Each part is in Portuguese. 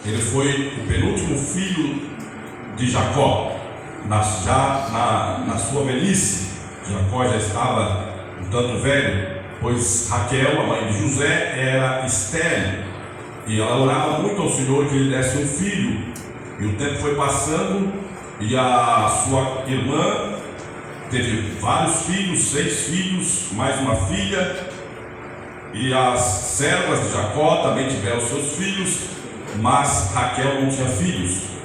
Ele foi o penúltimo filho de Jacó. Já na sua velhice, Jacó já estava um tanto velho, pois Raquel, a mãe de José, era estéril, e ela orava muito ao Senhor que lhe desse um filho. E o tempo foi passando, e a sua irmã teve vários filhos, 6 filhos, mais uma filha, e as servas de Jacó também tiveram seus filhos, mas Raquel não tinha filhos.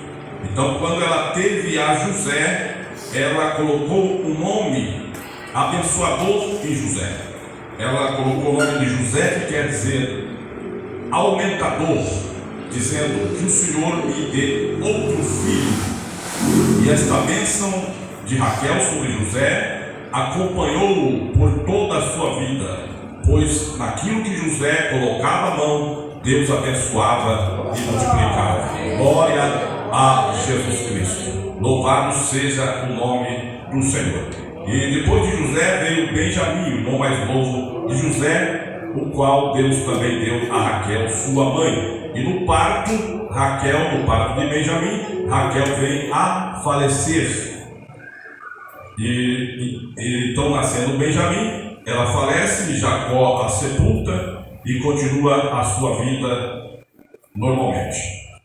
Então, quando ela teve a José, ela colocou o nome abençoador em José. Ela colocou o nome de José, que quer dizer aumentador, dizendo que o Senhor me dê outro filho. E esta bênção de Raquel sobre José acompanhou-o por toda a sua vida, pois naquilo que José colocava a mão, Deus abençoava e multiplicava. Glória a Jesus Cristo. Louvado seja o nome do Senhor. E depois de José veio Benjamim, o irmão mais novo de José, o qual Deus também deu a Raquel, sua mãe. E no parto de Benjamim, Raquel veio a falecer. Então, nascendo Benjamim, ela falece, e Jacó a sepulta e continua a sua vida normalmente.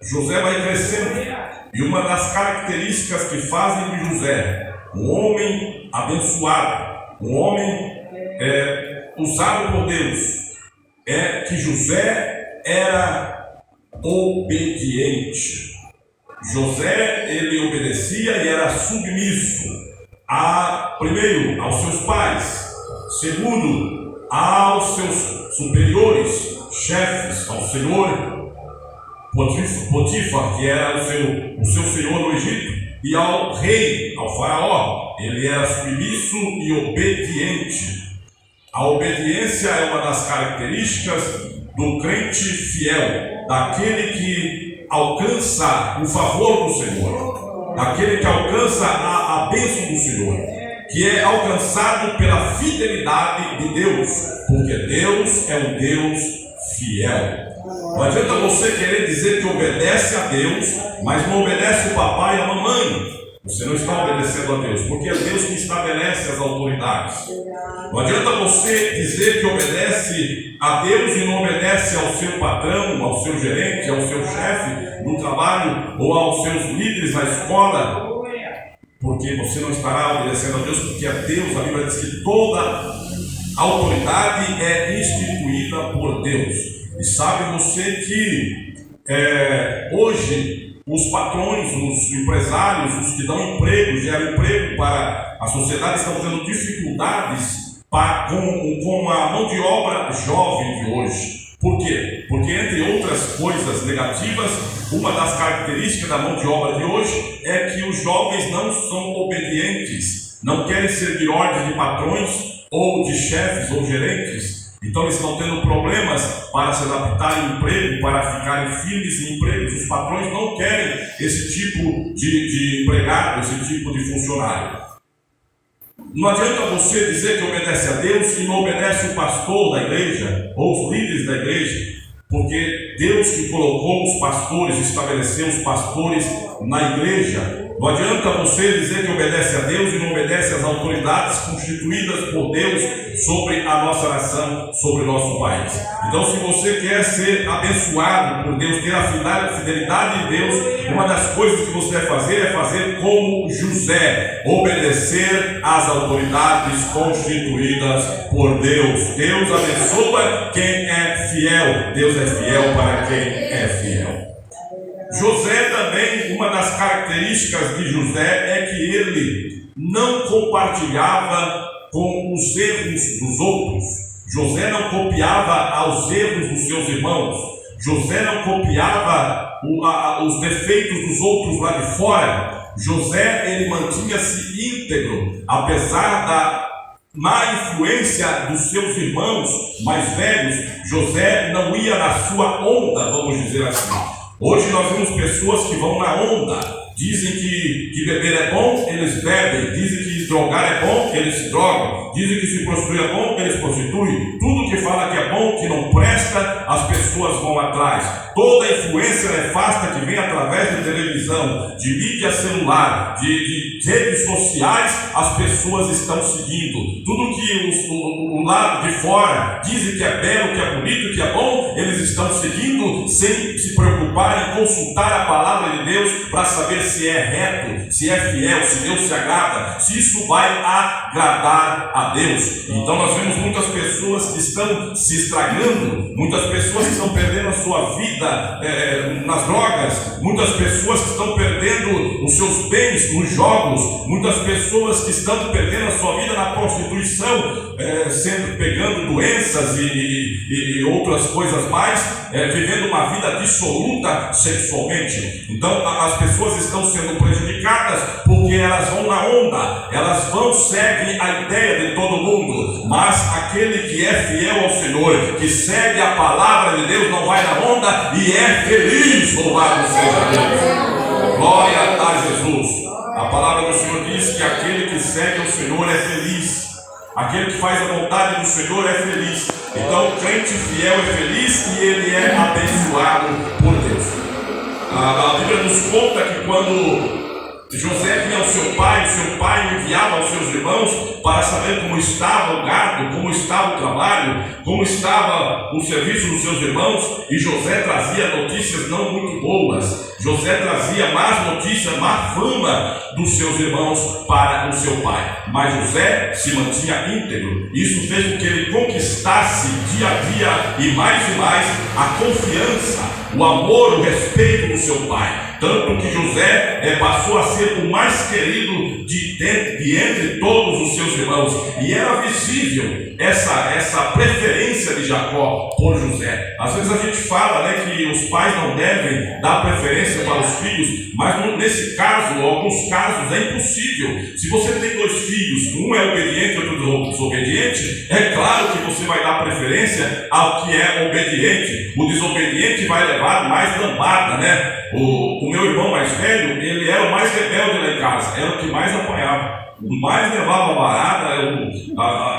José vai crescendo, e uma das características que fazem de José um homem abençoado, um homem usado por Deus, é que José era obediente. José, ele obedecia e era submisso primeiro aos seus pais, segundo aos seus superiores, chefes, ao senhor Potifar, que era o seu senhor no Egito, e ao rei, ao faraó. Ele era submisso e obediente. A obediência é uma das características do crente fiel, daquele que alcança o favor do Senhor, daquele que alcança a bênção do Senhor, que é alcançado pela fidelidade de Deus, porque Deus é um Deus fiel. Não adianta você querer dizer que obedece a Deus, mas não obedece o papai e a mamãe. Você não está obedecendo a Deus, porque é Deus que estabelece as autoridades. Não adianta você dizer que obedece a Deus e não obedece ao seu patrão, ao seu gerente, ao seu chefe no trabalho ou aos seus líderes na escola, porque você não estará obedecendo a Deus, porque a Deus, a Bíblia diz que toda autoridade é instituída por Deus. E sabe você que hoje os patrões, os empresários, os que dão emprego, geram emprego para a sociedade, estão tendo dificuldades com a mão de obra jovem de hoje. Por quê? Porque, entre outras coisas negativas, uma das características da mão de obra de hoje é que os jovens não são obedientes, não querem seguir ordens de patrões ou de chefes ou gerentes. Então eles estão tendo problemas para se adaptar em emprego, para ficarem firmes em empregos. Os patrões não querem esse tipo de empregado, esse tipo de funcionário. Não adianta você dizer que obedece a Deus e não obedece o pastor da igreja ou os líderes da igreja, porque Deus que colocou os pastores, estabeleceu os pastores na igreja. Não adianta você dizer que obedece a Deus e não obedece às autoridades constituídas por Deus sobre a nossa nação, sobre o nosso país. Então, se você quer ser abençoado por Deus, ter a fidelidade de Deus, uma das coisas que você deve fazer é fazer como José, obedecer às autoridades constituídas por Deus. Deus abençoa quem é fiel. Deus é fiel para quem é fiel. José também, uma das características de José é que ele não compartilhava com os erros dos outros. José não copiava aos erros dos seus irmãos. José não copiava os defeitos dos outros lá de fora. José, ele mantinha-se íntegro, apesar da má influência dos seus irmãos mais velhos. José não ia na sua onda, vamos dizer assim. Hoje nós vemos pessoas que vão na onda, Dizem que beber é bom, eles bebem. Dizem que drogar é bom, eles se drogam. Dizem que se prostituir é bom, eles prostituem. Tudo que fala que é bom, que não presta, as pessoas vão atrás. Toda influência nefasta que vem através de televisão, de mídia celular, de redes sociais, as pessoas estão seguindo. Tudo que o lado de fora dizem que é belo, que é bonito, que é bom, eles estão seguindo sem se preocupar em consultar a palavra de Deus para saber se é reto, se é fiel, se Deus se agrada, se isso vai agradar a Deus. Então nós vemos muitas pessoas que estão se estragando, muitas pessoas que estão perdendo a sua vida nas drogas, muitas pessoas que estão perdendo os seus bens nos jogos, muitas pessoas que estão perdendo a sua vida na prostituição, pegando doenças e outras coisas mais, vivendo uma vida dissoluta sexualmente. Então as pessoas estão sendo prejudicadas porque elas vão na onda, seguem a ideia de todo mundo, mas aquele que é fiel ao Senhor, que segue a palavra de Deus, não vai na onda e é feliz. Louvado seja Deus, glória a Jesus. A palavra do Senhor diz que aquele que segue o Senhor é feliz, aquele que faz a vontade do Senhor é feliz. Então o crente fiel é feliz e ele é abençoado por Deus. A Bíblia nos conta que quando José vinha ao seu pai enviava aos seus irmãos para saber como estava o gado, como estava o trabalho, como estava o serviço dos seus irmãos, e José trazia notícias não muito boas. José trazia más notícias, má fama dos seus irmãos para o seu pai. Mas José se mantinha íntegro. Isso fez com que ele conquistasse dia a dia e mais a confiança, o amor, o respeito do seu pai. Tanto que José passou a ser o mais querido de entre todos os seus irmãos. E era visível essa preferência de Jacó por José. Às vezes a gente fala, que os pais não devem dar preferência para os filhos, mas nesse caso, alguns casos, é impossível. Se você tem dois filhos, um é obediente e outro desobediente, é claro que você vai dar preferência ao que é obediente. O desobediente vai levar mais lambada, O meu irmão mais velho, ele era o mais rebelde lá em casa, era o que mais apanhava, o mais levava a varada.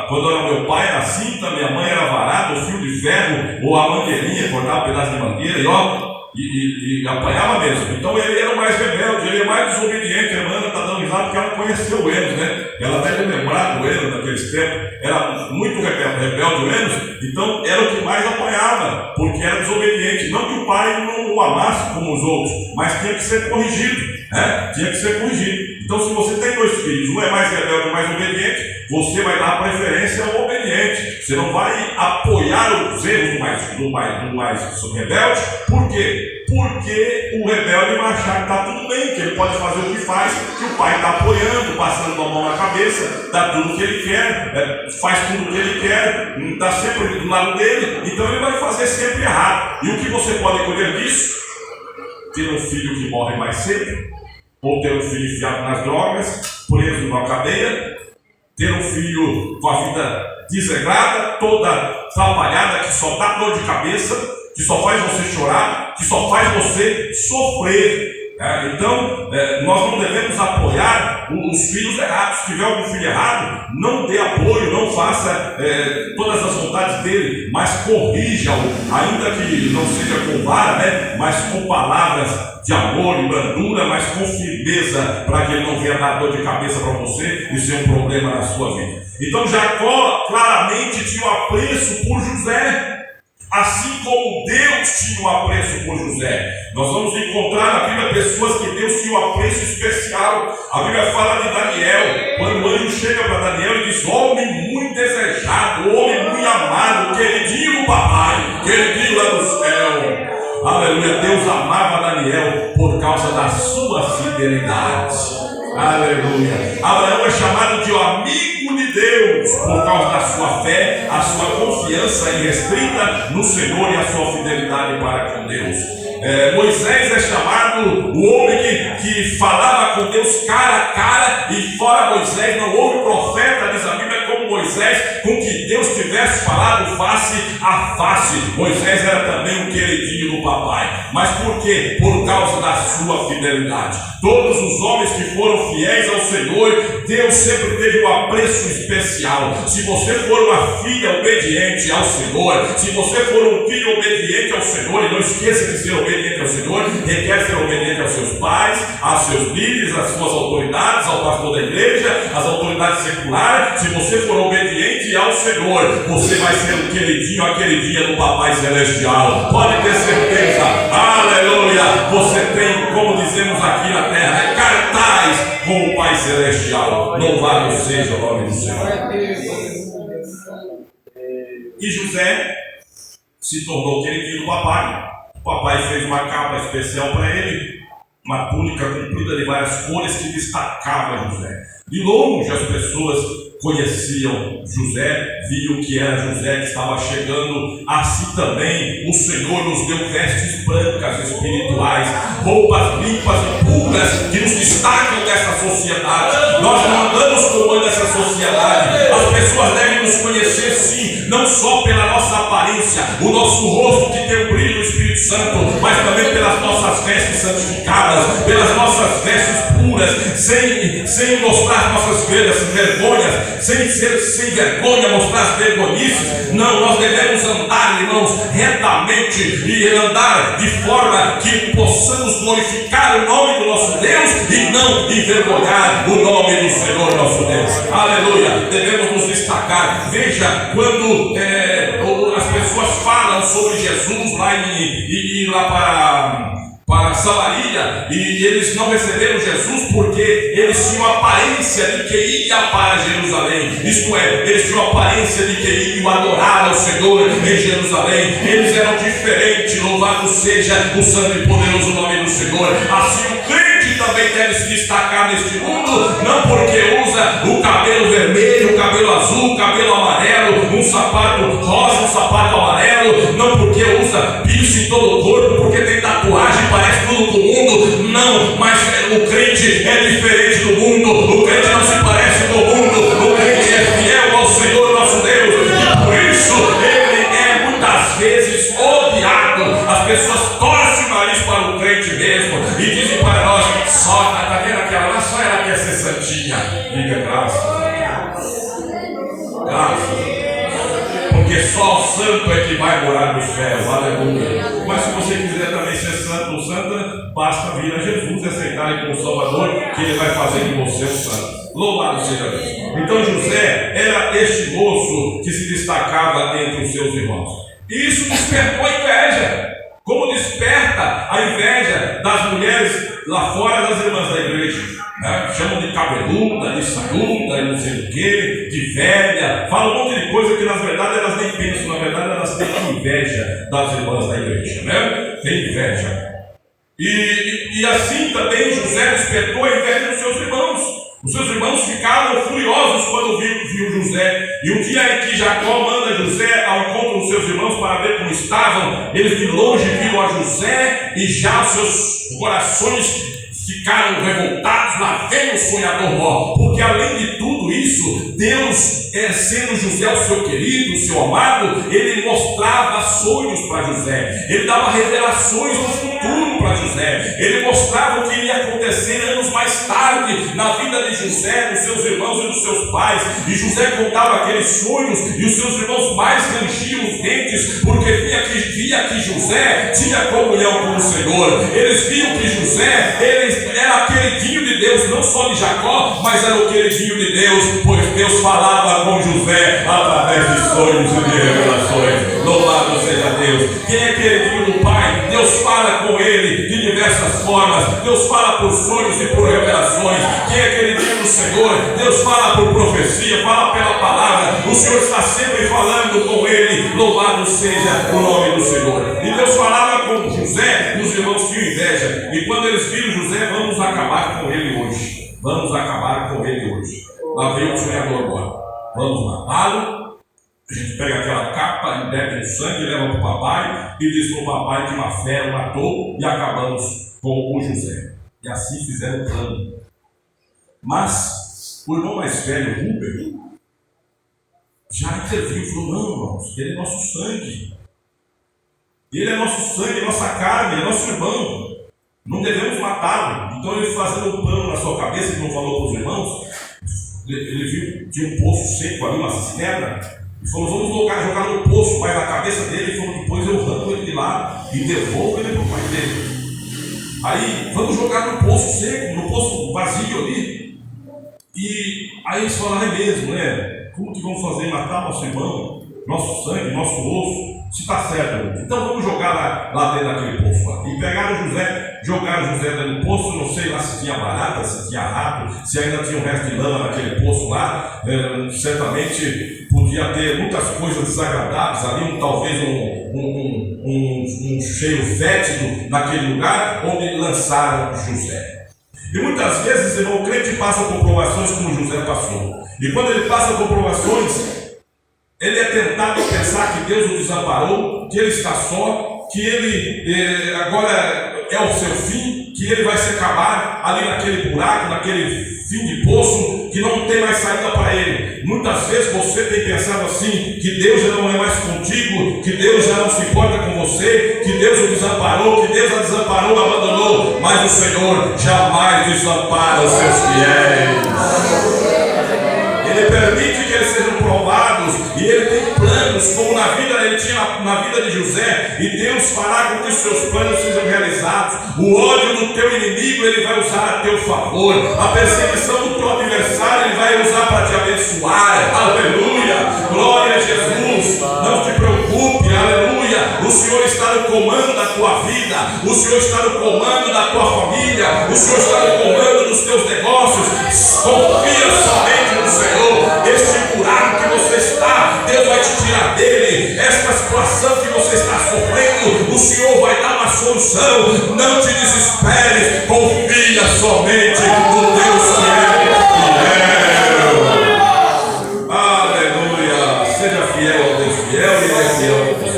Quando era meu pai era cinta, minha mãe era varada, o fio de ferro ou a mangueirinha, cortava um pedaço de mangueira e apanhava mesmo. Então ele era o mais rebelde, ele é mais desobediente. A irmã está dando risada porque ela conheceu o Enos, Ela deve lembrar do Enos naqueles tempos, era muito rebelde o Enos, então era o que mais apanhava, porque era desobediente. Não que o pai não o amasse como os outros, mas tinha que ser corrigido, Tinha que ser corrigido. Então, se você tem dois filhos, um é mais rebelde e mais obediente, você vai dar preferência ao obediente. Você não vai apoiar os erros do mais rebelde. Por quê? Porque o rebelde vai achar que está tudo bem, que ele pode fazer o que faz, que o pai está apoiando, passando a mão na cabeça, dá tudo o que ele quer, faz tudo o que ele quer, está sempre do lado dele, então ele vai fazer sempre errado. E o que você pode colher disso? Ter um filho que morre mais cedo, ou ter um filho enfiado nas drogas, preso numa cadeia, ter um filho com a vida desregrada, toda atrapalhada, que só dá dor de cabeça, que só faz você chorar, que só faz você sofrer. Então, nós não devemos apoiar os filhos errados. Se tiver algum filho errado, não dê apoio, não faça todas as vontades dele, mas corrija-o, ainda que não seja com vara, mas com palavras de amor e brandura, mas com firmeza, para que ele não venha dar dor de cabeça para você e ser um problema na sua vida. Então Jacó claramente tinha um apreço por José, assim como Deus tinha um apreço por José. Nós vamos encontrar na Bíblia pessoas que Deus tinha um apreço especial. A Bíblia fala de Daniel, quando o anjo chega para Daniel e diz: homem muito desejado, homem muito amado, queridinho do papai, queridinho lá do céu. Aleluia. Deus amava Daniel por causa da sua fidelidade. Aleluia. Abraão é chamado de amigo de Deus por causa da sua fé, a sua confiança irrestrita no Senhor e a sua fidelidade para com Deus. Moisés é chamado o homem que falava com Deus cara a cara, e fora Moisés não houve profeta, diz a Bíblia, como Moisés. Moisés com que Deus tivesse falado face a face. Moisés era também um queridinho do papai. Mas por quê? Por causa da sua fidelidade. Todos os homens que foram fiéis ao Senhor, Deus sempre teve um apreço especial. Se você for uma filha obediente ao Senhor, se você for um filho obediente ao Senhor, e não esqueça de ser obediente ao Senhor, requer ser obediente aos seus pais, aos seus líderes, às suas autoridades, ao pastor da igreja, às autoridades seculares. Se você for obediente ao Senhor, você vai ser um queridinho, a queridinha do Papai Celestial. Pode ter certeza, aleluia, você tem, como dizemos aqui na terra, cartaz com o Pai Celestial. Louvado seja o nome do Senhor. E José se tornou queridinho do papai. O papai fez uma capa especial para ele, uma túnica comprida de várias cores que destacava José. De longe as pessoas conheciam José, viam que era José que estava chegando. Assim também o Senhor nos deu vestes brancas espirituais, roupas limpas e puras que nos destacam dessa sociedade. Nós não andamos como dessa sociedade. As pessoas devem nos conhecer sim, não só pela nossa aparência, o nosso rosto que tem o brilho do Espírito Santo, mas também pelas nossas vestes santificadas, pelas nossas vestes puras, sem mostrar nossas vergonhas, sem vergonha, mostrar as vergonhices. Não, nós devemos andar, irmãos, retamente e andar de forma que possamos glorificar o nome do nosso Deus e não envergonhar o nome do Senhor nosso Deus. Aleluia, devemos nos destacar. Veja, quando as pessoas falam sobre Jesus lá para Samaria, e eles não receberam Jesus porque eles tinham a aparência de que ia para Jerusalém, isto é, eles tinham a aparência de que iam adorar ao Senhor em Jerusalém. Eles eram diferentes. Louvado seja o santo e poderoso nome do Senhor. Assim o crente também deve se destacar neste mundo, não porque usa o cabelo vermelho, o cabelo azul, o cabelo amarelo, um sapato rosa, um sapato amarelo, não porque usa piercing em todo o corpo, porque tem tatuagem, parece tudo com o mundo. Não, mas o crente é diferente do mundo. O crente não se parece com o mundo. O crente é fiel ao Senhor nosso Deus, e por isso ele é muitas vezes odiado. As pessoas torcem o nariz para o crente mesmo e dizem para nós: só está vendo aquela lá, só ela quer ser santinha. Diga graças a Deus. Graças. Porque só o santo é que vai morar no céu, aleluia. Mas se você quiser também ser santo ou santa, basta vir a Jesus e aceitar Ele como Salvador, que Ele vai fazer de você um santo. Louvado seja Deus. Então José era este moço que se destacava entre os seus irmãos. E isso despertou inveja, como desperta a inveja das mulheres lá fora, das irmãs da igreja. Chamam de cabeluda, de saluda, não sei o que, de velha, falam um monte de coisa que na verdade elas nem pensam, na verdade elas têm inveja das irmãs da igreja, né? Tem inveja. E assim também José despertou a inveja dos seus irmãos. Os seus irmãos ficaram furiosos quando viu José. E um dia em que Jacó manda José ao encontro dos seus irmãos para ver como estavam, eles de longe viram a José e já os seus corações ficaram revoltados. Lá vem o sonhador mó. Porque além de tudo isso, Deus, sendo José o seu querido, o seu amado, ele mostrava sonhos para José. Ele dava revelações do futuro para José. Ele mostrava o que iria acontecer anos mais tarde na vida de José, dos seus irmãos e dos seus pais. E José contava aqueles sonhos e os seus irmãos mais rangiam os dentes, porque via que José tinha comunhão com o Senhor. Eles viam que José era queridinho de Deus, não só de Jacó, mas era o queridinho de Deus, pois Deus falava com José através de sonhos e de revelações. Louvado seja Deus. Quem é queridinho do Pai, Deus fala com ele de diversas formas. Deus fala por sonhos e por revelações. Quem é queridinho do Senhor, Deus fala por profecia, fala pela palavra. O Senhor está sempre falando com ele. Louvado seja o nome do Senhor. E Deus falava com José, e os irmãos tinham inveja. E quando eles viram José, vamos acabar com ele hoje. Vamos acabar com ele hoje. Lá veio o sonhador agora. Vamos matá-lo. A gente pega aquela capa, embebe no sangue, leva para o papai e diz para o papai que uma fera o matou, e acabamos com o José. E assim fizeram o plano. Mas o irmão mais velho, Rúben, já interviu e falou: não, irmãos, ele é nosso sangue. Ele é nosso sangue, é nossa carne, é nosso irmão. Não devemos matá-lo. Então ele, fazendo um plano na sua cabeça, que não falou para os irmãos, ele viu, tinha um poço seco ali, uma cisterna, e falou: vamos jogar no poço. Mas na cabeça dele, ele falou: depois eu arranco ele de lá e devolvo ele para o pai dele. Aí, vamos jogar no poço seco, no poço vazio ali. E aí eles falaram: é mesmo, né? Como que vamos fazer? Matar nosso irmão, nosso sangue, nosso osso? Se está certo, então vamos jogar lá dentro daquele poço lá. E pegaram José, jogaram José dentro do poço. Não sei lá se tinha barata, se tinha rato, se ainda tinha um resto de lama naquele poço lá. Certamente podia ter muitas coisas desagradáveis ali, talvez um cheiro fétido naquele lugar onde lançaram José. E muitas vezes, irmão, o crente passa por provações como José passou. E quando ele passa por provações, ele é tentado a pensar que Deus o desamparou, que ele está só, que ele agora é o seu fim, que ele vai se acabar ali naquele buraco, naquele fim de poço, que não tem mais saída para ele. Muitas vezes você tem pensado assim, que Deus já não é mais contigo, que Deus já não se importa com você, que Deus o desamparou, que Deus a desamparou, abandonou. Mas o Senhor jamais desampara os seus fiéis. Ele permite que eles sejam provados, e ele tem planos, como na vida ele tinha na vida de José, e Deus fará com que os seus planos sejam realizados. O ódio do teu inimigo ele vai usar a teu favor, a perseguição do teu adversário ele vai usar para te abençoar. Aleluia, glória a Jesus. Não te preocupe, aleluia. O Senhor está no comando da tua vida, o Senhor está no comando da tua família, o Senhor está no comando dos teus negócios. Confia somente no Senhor. Este buraco que você está, Deus vai te tirar dele. Esta situação que você está sofrendo, o Senhor vai dar uma solução. Não te desesperes, confia somente no Deus que é fiel. Aleluia. Seja fiel ao Deus fiel, e Ele é fiel a você.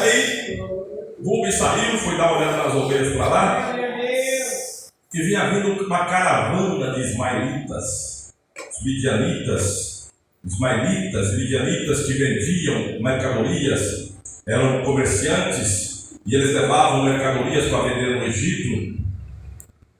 Aí Rubem saiu, foi dar uma olhada nas ovelhas para lá, e vinha vindo uma caravana de ismaelitas, midianitas que vendiam mercadorias, eram comerciantes, e eles levavam mercadorias para vender no Egito.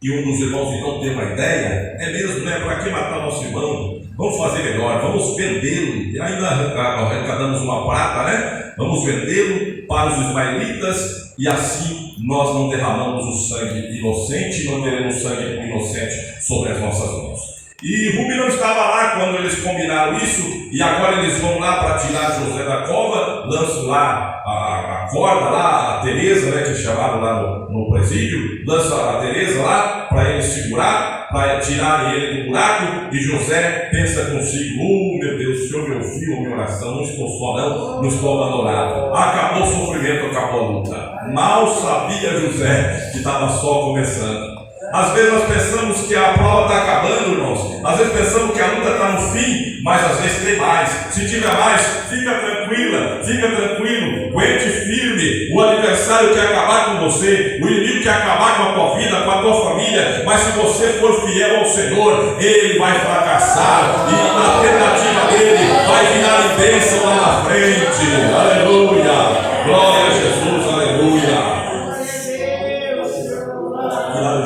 E um dos irmãos então tem uma ideia: é mesmo, né? Para que matar nosso irmão? Vamos fazer melhor, vamos vendê-lo. E ainda arrecadamos uma prata, né? Vamos vendê-lo para os ismaelitas, e assim nós não derramamos o sangue inocente, não teremos sangue inocente sobre as nossas mãos. E Rubem não estava lá quando eles combinaram isso, e agora eles vão lá para tirar José da cova, lançam lá a corda, lá a Teresa, né, que chamaram lá no presídio, lançam a Teresa lá para eles segurar, para tirarem ele do buraco. E José pensa consigo: meu Deus, o Senhor me ouviu a minha oração, não estou só, não estou abandonado. Acabou o sofrimento, acabou a luta. Mal sabia José que estava só começando. Às vezes nós pensamos que a prova está acabando, irmãos. Às vezes pensamos que a luta está no fim, mas às vezes tem mais. Se tiver mais, fica tranquila, fica tranquilo, aguente firme. O adversário quer acabar com você, o inimigo quer acabar com a tua vida, com a tua família. Mas se você for fiel ao Senhor, ele vai fracassar, e na tentativa dele vai virar em bênção lá na frente. Aleluia, glória a Jesus, aleluia.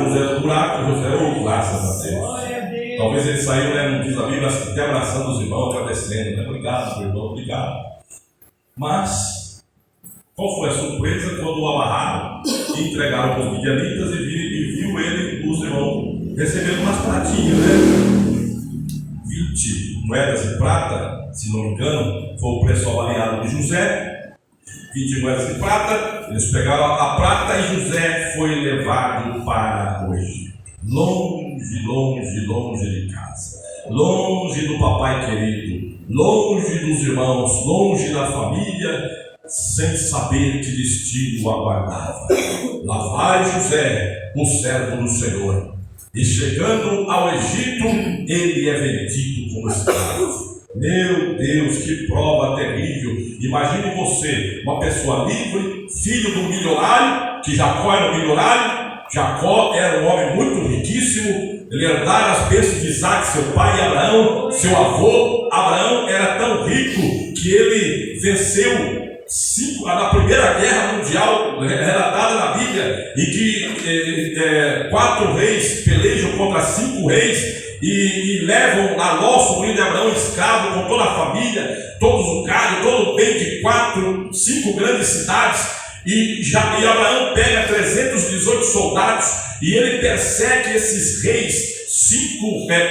José do buraco, José, graças a Deus. Talvez ele saiu, né, não diz a Bíblia, até abraçando os irmãos, agradecendo, né? Obrigado, meu irmão, obrigado. Mas qual foi a surpresa quando o amarraram e entregaram para os midianitas, e viu ele, os irmãos, recebendo umas pratinhas, né? 20 moedas de prata, se não me engano, foi o preço avaliado de José. 20 moedas de prata, eles pegaram a prata, e José foi levado para o Egito. Longe, longe, longe de casa, longe do papai querido, longe dos irmãos, longe da família, sem saber que destino o aguardava. Lá vai José, o servo do Senhor, e chegando ao Egito, ele é vendido como escravo. Meu Deus, que prova terrível. Imagine você, uma pessoa livre, filho do milionário, que Jacó era um milionário, Jacó era um homem muito riquíssimo, ele herdara as bênçãos de Isaac, seu pai, e Abraão, seu avô. Abraão era tão rico que ele venceu na Primeira Guerra Mundial, relatada na Bíblia, em que 4 reis pelejam contra 5 reis e levam a Ló, sobrinho de Abraão, escravo, com toda a família, todos o gado, todo o bem de 5 grandes cidades. E Abraão pega 318 soldados e ele persegue esses reis,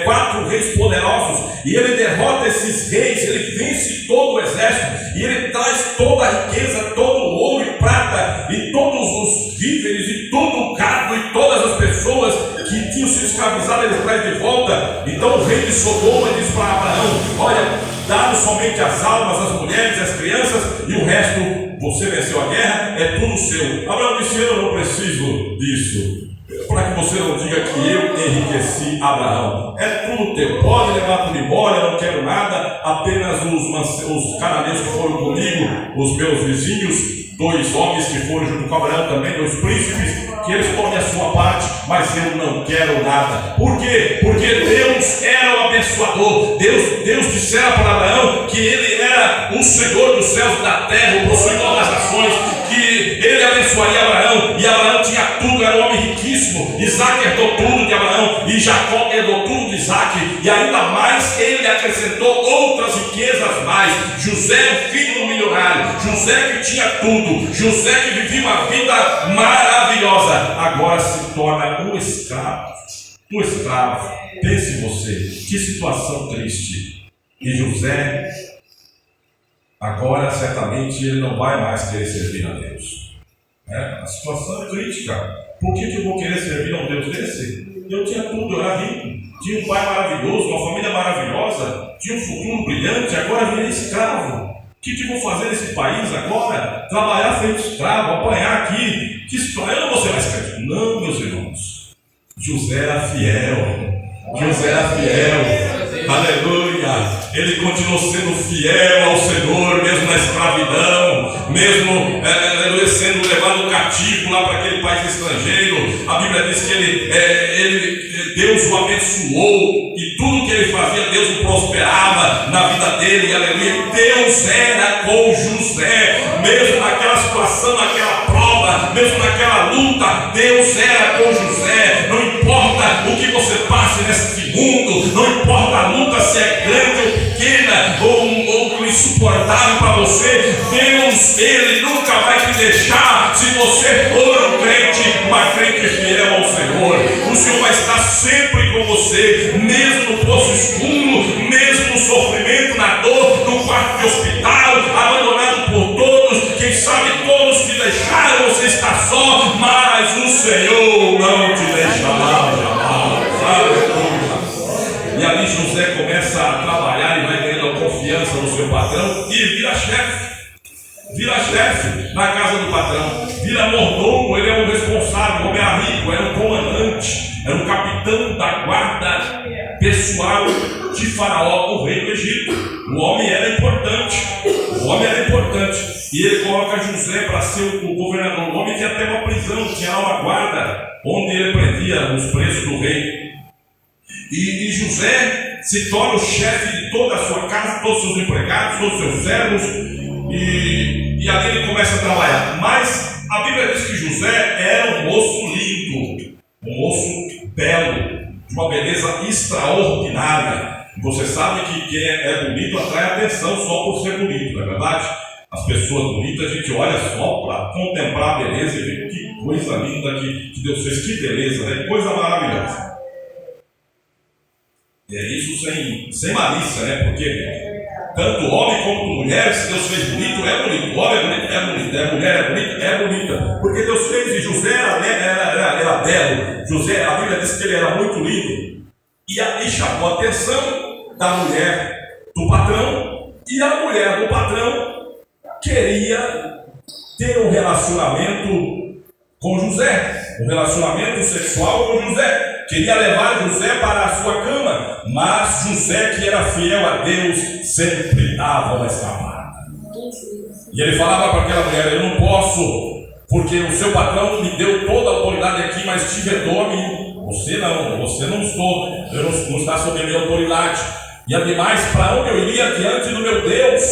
4 reis poderosos, e ele derrota esses reis, ele vence todo o exército, e ele traz toda a riqueza, todo o ouro e prata, e todos os víveres, e todo o gado, e todas as pessoas que tinham sido escravizadas, ele traz de volta. Então o rei de Sodoma diz para Abraão: olha, dá-nos somente as almas, as mulheres, as crianças, e o resto, você venceu a guerra, é tudo seu. Abraão disse: eu não preciso disso, para que você não diga que eu enriqueci Abraão. É tudo teu, pode levar tudo embora, eu não quero nada, apenas os cananeus que foram comigo, os meus vizinhos, 2 homens que foram junto com Abraão também, 2 príncipes, que eles tomem a sua parte, mas eu não quero nada. Por quê? Porque Deus era o abençoador. Deus dissera para Abraão que ele era o Senhor dos céus e da terra, o possuidor das nações, que ele abençoaria Abraão, e Abraão tinha tudo, era um homem riquíssimo. Isaac herdou tudo de Abraão, e Jacó herdou tudo de Isaac, e ainda mais ele acrescentou outras riquezas mais. José, filho do milionário, José que tinha tudo, José que vivia uma vida maravilhosa, agora se torna um escravo. Um escravo. Pense você, que situação triste. E José, agora certamente ele não vai mais querer servir a Deus. A situação é crítica. Por que eu vou querer servir a um Deus desse? Eu tinha tudo, eu era rico, tinha um pai maravilhoso, uma família maravilhosa, tinha um futuro brilhante, agora virei escravo. O que eu vou fazer nesse país agora? Trabalhar feito escravo, apanhar aqui. Que história? Eu não vou ser mais crente. Não, meus irmãos. José era fiel. José era fiel. Aleluia. Ele continuou sendo fiel ao Senhor, mesmo na escravidão, mesmo sendo levado cativo lá para aquele país estrangeiro. A Bíblia diz que Deus o abençoou, e tudo que ele fazia, Deus o prosperava na vida dele. Aleluia. Deus era com José, mesmo naquela situação, naquela prova, mesmo naquela luta, Deus era com José. Não importa o que você passe nesse mundo, não importa a luta, se é grande ou pequena, ou insuportável para você, Deus, Ele nunca vai te deixar, se você for um crente, uma crente fiel ao Senhor. O Senhor vai estar sempre com você, mesmo no poço escuro, mesmo no sofrimento, na dor, no quarto de hospital, abandonado por todos. Quem sabe todos te deixaram, você está só, mas o Senhor não te deixará jamais. Aleluia. E ali José começa a trabalhar e vai ganhando a confiança no seu patrão e vira chefe. Vira chefe na casa do patrão, vira mordomo. Ele é um responsável, o homem era rico, era um comandante, era um capitão da guarda pessoal de Faraó, o rei do Egito. O homem era importante, e ele coloca José para ser o governador. O homem tinha até uma prisão, tinha uma guarda onde ele prendia os presos do rei. E José se torna o chefe de toda a sua casa, todos os seus empregados, todos os seus servos, e ali ele começa a trabalhar. Mas a Bíblia diz que José era um moço lindo, um moço belo, de uma beleza extraordinária. Você sabe que quem é bonito atrai atenção só por ser bonito, não é verdade? As pessoas bonitas, a gente olha só para contemplar a beleza e ver que coisa linda que Deus fez, que beleza, né? Que coisa maravilhosa. É isso sem malícia, né? Porque tanto homem como mulher, se Deus fez bonito, é bonito. O homem é bonito, é bonito. A mulher é bonita, é bonita. Porque Deus fez, e José era belo. José, a Bíblia diz que ele era muito lindo. E aí chamou a atenção da mulher do patrão. E a mulher do patrão queria ter um relacionamento com José. Um relacionamento sexual com José. Queria levar José para a sua cama, mas José, que era fiel a Deus, sempre dava uma escapada. E ele falava para aquela mulher: eu não posso porque o seu patrão me deu toda a autoridade aqui, mas te vedou a mim. Você não está sob a minha autoridade. E ademais, para onde eu iria diante do meu Deus?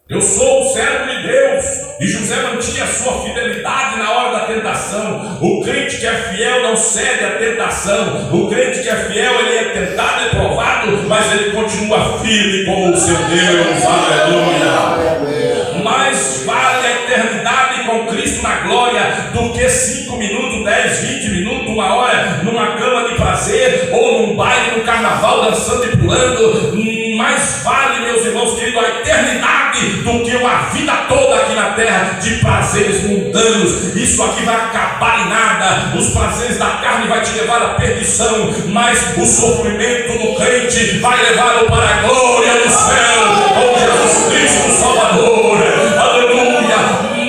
Eu sou o servo de Deus. E José mantinha a sua fidelidade na hora da tentação. O crente que é fiel não cede à tentação. O crente que é fiel, ele é tentado e provado, mas ele continua firme com o seu Deus. Aleluia. Mais vale a eternidade com Cristo na glória do que 5 minutos, 10, 20 minutos, 1 hora numa cama de prazer ou num baile, no carnaval, dançando e pulando. Mais vale, meus irmãos queridos, a eternidade do que uma vida toda aqui na terra de prazeres mundanos. Isso aqui vai acabar em nada. Os prazeres da carne vai te levar à perdição, mas o sofrimento do crente vai levá-lo para a glória do céu com Jesus Cristo Salvador. Aleluia.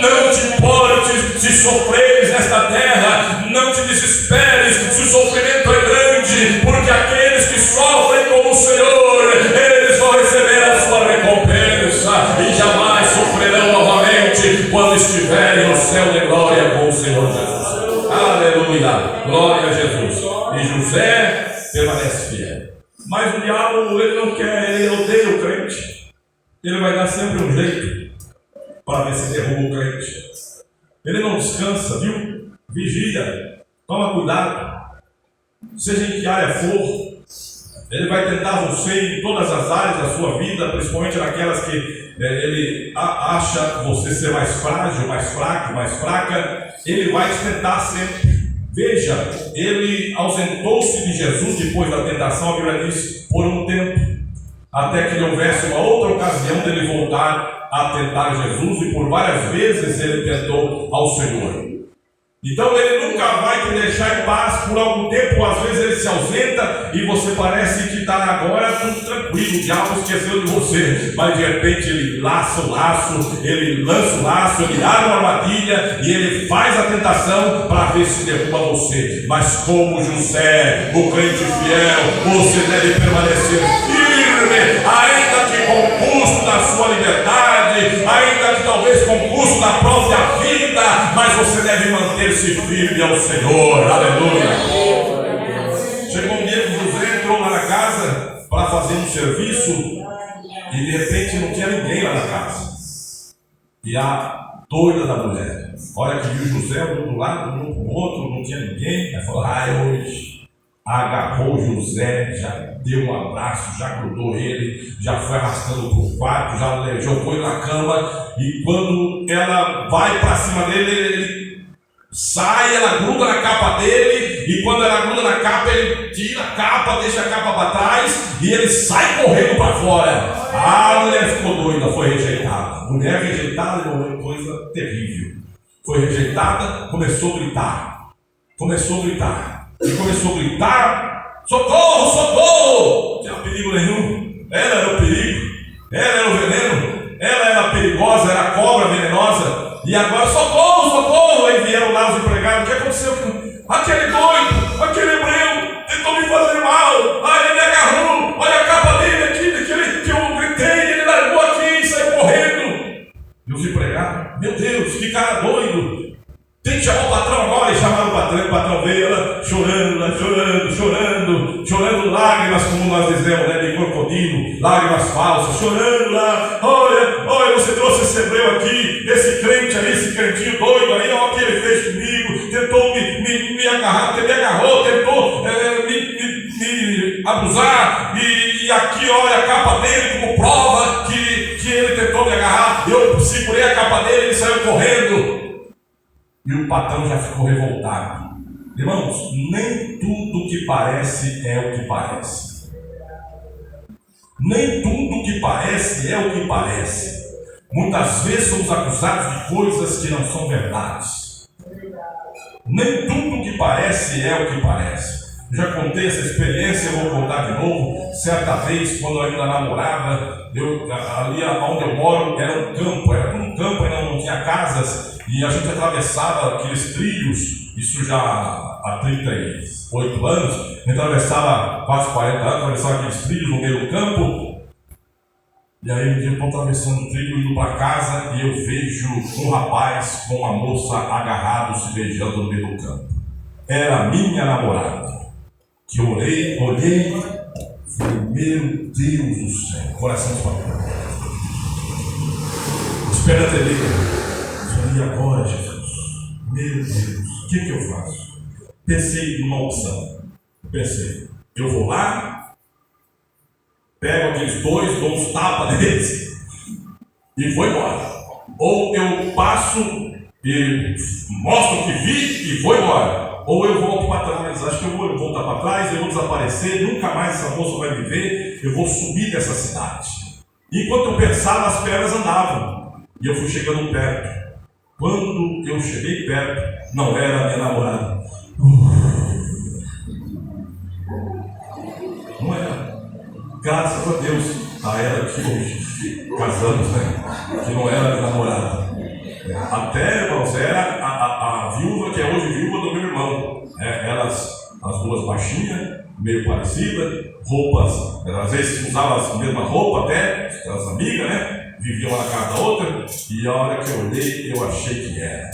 Não te importes se sofreres nesta terra, não te desesperes se o sofrimento é grande, porque aqueles que sofrem com o Senhor, eles vão receber a sua recompensa e jamais sofrerão novamente quando estiverem no céu de glória com o Senhor Jesus. Aleluia, glória a Jesus. E José permanece fiel. Mas o diabo, ele não quer, ele odeia o crente. Ele vai dar sempre um jeito para ver se derruba o crente. Ele não descansa, viu? Vigia, toma cuidado. Seja em que área for, ele vai tentar você em todas as áreas da sua vida, principalmente naquelas que ele acha você ser mais frágil, mais fraco, mais fraca. Ele vai te tentar sempre. Veja, ele ausentou-se de Jesus depois da tentação, a Bíblia diz, por um tempo, até que houvesse uma outra ocasião dele voltar a tentar Jesus, e por várias vezes ele tentou ao Senhor. Então ele nunca vai te deixar em paz por algum tempo. Às vezes ele se ausenta e você parece que está agora tudo tranquilo, o diabo esqueceu de você, mas de repente ele laça o laço, ele lança o laço, ele abre uma armadilha e ele faz a tentação para ver se derruba você. Mas como José, o crente fiel, você deve permanecer firme, ainda que com o custo da sua liberdade, ainda que talvez com o custo da própria vida, mas você deve manter-se firme ao Senhor. Aleluia. Chegou um dia que José entrou lá na casa para fazer um serviço e de repente não tinha ninguém lá na casa. E a doida da mulher, olha que viu José um do lado, um do outro, não tinha ninguém. Ela falou: hoje. Agarrou José, já deu um abraço, já grudou ele, já foi arrastando para o quarto, já jogou ele na cama. E quando ela vai para cima dele, ele sai, ela gruda na capa dele. E quando ela gruda na capa, ele tira a capa, deixa a capa para trás e ele sai correndo para fora. A mulher ficou doida, foi rejeitada. Mulher rejeitada é uma coisa terrível. Foi rejeitada, começou a gritar. E começou a gritar: socorro, socorro! Não tinha perigo nenhum. Ela era o perigo, ela era o veneno, ela era perigosa, era a cobra venenosa. E agora, socorro, socorro! Aí vieram lá os empregados: o que aconteceu? Aquele doido, aquele hebreu tentou me fazer mal. Ele me agarrou, olha a capa dele aqui, que eu gritei, ele largou aqui e saiu correndo. E os empregados: meu Deus, que cara doido! Tem que chamar o patrão agora. E chamaram o patrão veio, ela chorando, lágrimas, como nós dizemos, né, de crocodilo, lágrimas falsas, chorando lá. Olha, você trouxe esse hebreu aqui, esse crente aí, esse crentinho doido aí, olha o que ele fez comigo, tentou me agarrar, me agarrou, tentou me abusar, e aqui olha a capa dele como prova que ele tentou me agarrar. Eu segurei a capa dele e ele saiu correndo. E o patrão já ficou revoltado. Irmãos, nem tudo que parece é o que parece. Nem tudo que parece é o que parece. Muitas vezes somos acusados de coisas que não são verdades. Nem tudo que parece é o que parece. Eu já contei essa experiência, eu vou contar de novo. Certa vez, quando eu ainda namorava, ali onde eu moro era um campo, ainda não tinha casas. E a gente atravessava aqueles trilhos, isso já há 38 anos, a gente atravessava quase 40 anos, atravessava aqueles trilhos no meio do campo. E aí um dia eu estou atravessando o trilho, indo para casa, e eu vejo um rapaz com uma moça agarrados, se beijando no meio do campo. Era a minha namorada. Que eu olhei, falei, meu Deus do céu, coração espalhado. Espera a TV. E agora, Jesus? Meu Deus, o que eu faço? Pensei numa opção. Pensei, eu vou lá, pego aqueles dois, dou uns tapas neles e vou embora. Ou eu passo e mostro o que vi e vou embora. Ou eu volto para trás. Acho que eu vou voltar para trás, eu vou desaparecer, nunca mais essa moça vai me ver, eu vou subir dessa cidade. Enquanto eu pensava, as pernas andavam. E eu fui chegando perto. Quando eu cheguei perto, não era a minha namorada. Não era. Graças a Deus, a ela que hoje casamos, né? Que não era a minha namorada. Até, irmãos, era a viúva, que é hoje viúva do meu irmão. Elas, as duas baixinhas, meio parecidas, roupas, às vezes usavam as mesmas roupas até, as amigas, né? Viviam uma na casa da outra, e a hora que eu olhei, eu achei que era.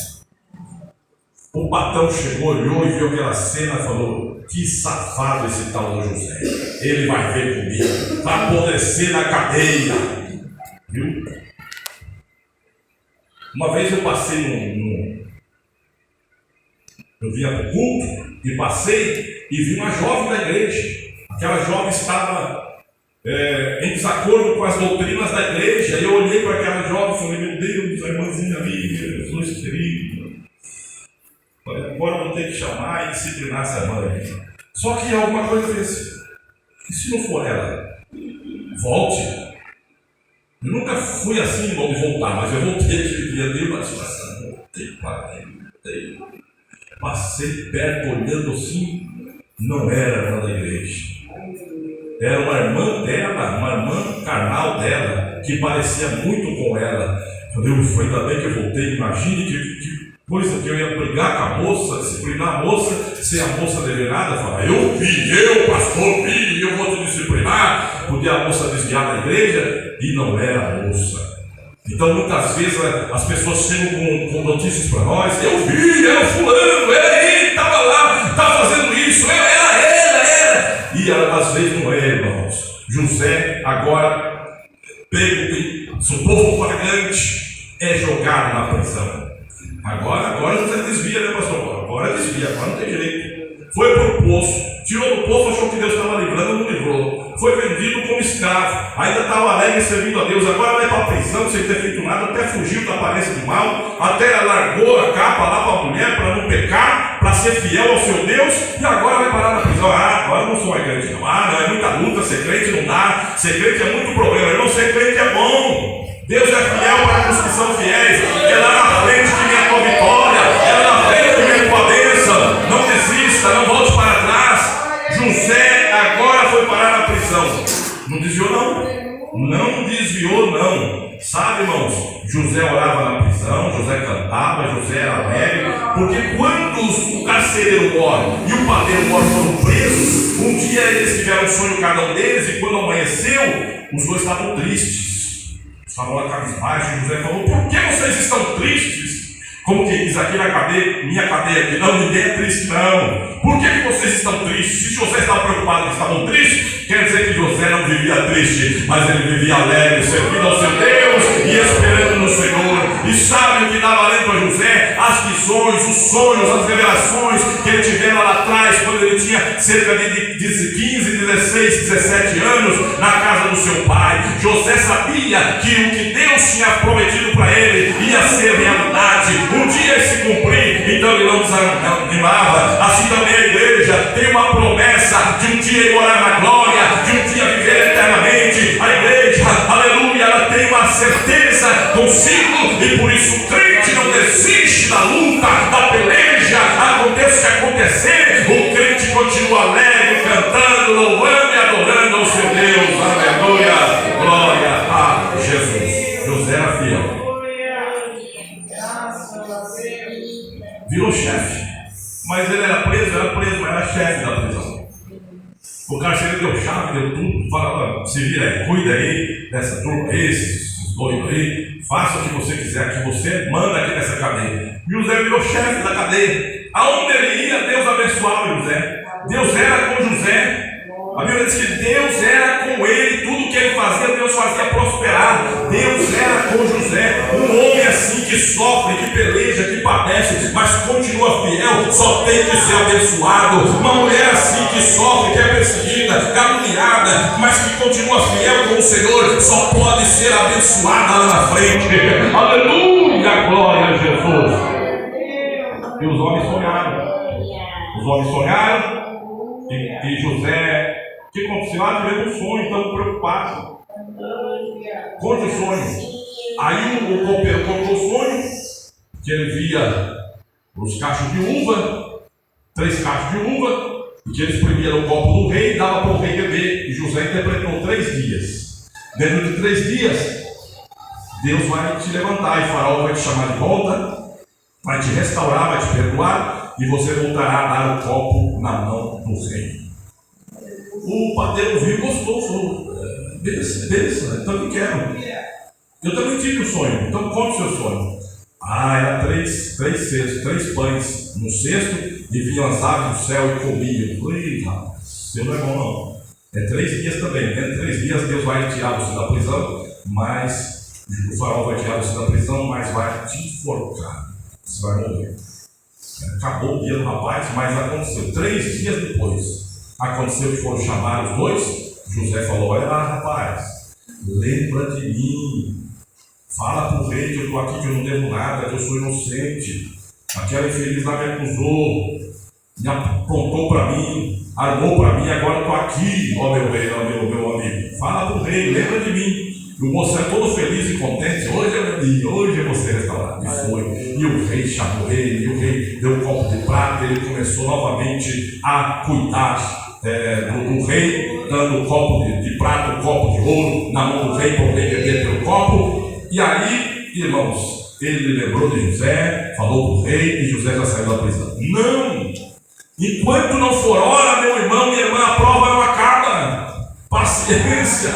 O patrão chegou, olhou e viu aquela cena e falou, que safado esse tal do José. Ele vai ver comigo, vai apodrecer na cadeia. Viu? Uma vez eu passei eu vinha para o culto e passei e vi uma jovem da igreja. Aquela jovem estava em desacordo com as doutrinas da igreja. E eu olhei para aquela jovem e falei, meu Deus, a irmãzinha ali, Jesus querido. Agora eu vou ter que chamar e disciplinar essa mãe. Só que alguma coisa fez. E se não for ela? Volte. Eu nunca fui assim de voltar, mas eu voltei aquele dia, dei uma situação, voltei para ele, voltei. Passei perto, olhando assim, não era ela da igreja. Era uma irmã dela, uma irmã carnal dela, que parecia muito com ela. Foi ainda bem que eu voltei, imagine que coisa que eu ia brigar com a moça, disciplinar a moça, sem a moça dever nada, falar, eu pastor, vi, eu vou te disciplinar, podia a moça desviar da igreja, e não era a moça. Então muitas vezes as pessoas chegam com notícias para nós, eu vi, era o fulano, era ele, estava lá, estava fazendo isso, era. E às vezes não é, irmãos. José agora, pego, se o povo pagante, é jogado na prisão. Agora José desvia, né, pastor? Agora desvia, agora não tem jeito. Foi para o poço, tirou do poço, achou que Deus estava livrando, não livrou. Foi vendido como escravo, ainda estava alegre servindo a Deus. Agora vai para a prisão sem ter feito nada, até fugiu da aparência de mal, até largou a capa lá para a mulher para não pecar, para ser fiel ao seu Deus, e agora vai parar na prisão. Agora não sou mais crente, não. Não, é muita luta, ser crente não dá, ser crente é muito problema. Irmão, ser crente é bom. Deus é fiel para os que são fiéis. É lá na frente que vem a tua vitória, é lá na frente que vem a tua bênção. Não desista, não volte para trás. José agora foi parar na prisão. Não desviou não. Não desviou não. Sabe, irmãos, José orava na prisão, José cantava, José era alegre, porque quando o carcereiro mor e o padeiro mor foram presos, um dia eles tiveram um sonho cada um deles, e quando amanheceu, os dois estavam tristes. Estavam lá cabisbaixos, e José falou, por que vocês estão tristes? Como que diz aqui na cadeia, minha cadeia aqui, não, ninguém é triste não. Por que vocês estão tristes? Se José estava preocupado que estavam tristes, quer dizer que José não vivia triste, mas ele vivia alegre, servindo ao seu Deus e esperando no Senhor. E sabe o que dava alento a José? As visões, os sonhos, as revelações que ele tivera lá atrás, quando ele tinha cerca de 15, 16, 17 anos, na casa do seu pai. José sabia que o que Deus tinha prometido para ele ia ser realidade. Um dia ia se cumprir, então ele não desanimava. Assim também a igreja tem uma promessa de um dia ir morar na glória, de um dia viver eternamente. A igreja, aleluia, ela tem uma certeza consigo, e por isso o crente não desiste da luta, da peleja. Aconteça o que acontecer, o crente continua alegre, cantando, louvando e adorando ao seu Deus. Aleluia, glória a Jesus. José era fiel. Virou chefe, mas ele era preso, mas era chefe da prisão. O carcereiro deu chave, deu tudo, fala, se vira aí, cuida aí dessa turma, esses doidos aí, faça o que você quiser aqui, você manda aqui nessa cadeia. José virou chefe da cadeia. Aonde ele ia, Deus abençoava José. Deus era com José. A Bíblia diz que Deus era com ele, tudo que ele fazia, Deus fazia prosperar. Deus era com José. Um homem assim que sofre, que peleja, que padece, mas continua fiel, só tem que ser abençoado. Uma mulher assim que sofre, que é perseguida, caluniada, mas que continua fiel com o Senhor, só pode ser abençoada lá na frente. Aleluia, glória a Jesus. E os homens sonharam. Os homens sonharam. E José, o que aconteceu? Tivemos um sonho, estamos preocupados. Conte o sonho. Aí o copeiro contou o sonho, que ele via os cachos de uva, 3 cachos de uva, e que ele exprimia no copo do rei e dava para o rei beber. E José interpretou 3 dias. Dentro de 3 dias, Deus vai te levantar e Faraó vai te chamar de volta, vai te restaurar, vai te perdoar, e você voltará a dar o copo na mão do rei. O padeiro viu e gostou, falou, beleza, eu também quero. Eu também tive um sonho, então conte o seu sonho. Era 3 cestos, 3 pães no cesto, e vinham as aves do céu e comiam. Falei, rapaz, seu não é bom não. É 3 dias também, dentro de 3 dias Deus vai tirar você da prisão, mas o faraó vai tirar você da prisão, mas vai te enforcar. Você vai morrer. Acabou o dia do rapaz, mas aconteceu 3 dias depois. Aconteceu que foram chamar os 2. José falou, olha lá rapaz, lembra de mim, fala para o rei que eu estou aqui, que eu não devo nada, que eu sou inocente. Aquela infeliz lá me acusou, me apontou para mim, armou para mim, agora eu estou aqui, ó meu rei, ó meu amigo. Fala para o rei, lembra de mim. E o moço é todo feliz e contente, hoje é meu dia, hoje eu vou ser restaurado. E foi. E o rei chamou ele, e o rei deu um copo de prata, ele começou novamente a cuidar do rei, dando um copo de prata, um copo de ouro na mão do rei, para o rei beber pelo copo. E aí, irmãos, ele lembrou de José, falou para o rei, e José já saiu da prisão. Não! Enquanto não for hora, meu irmão, minha irmã, a prova não acaba. Paciência!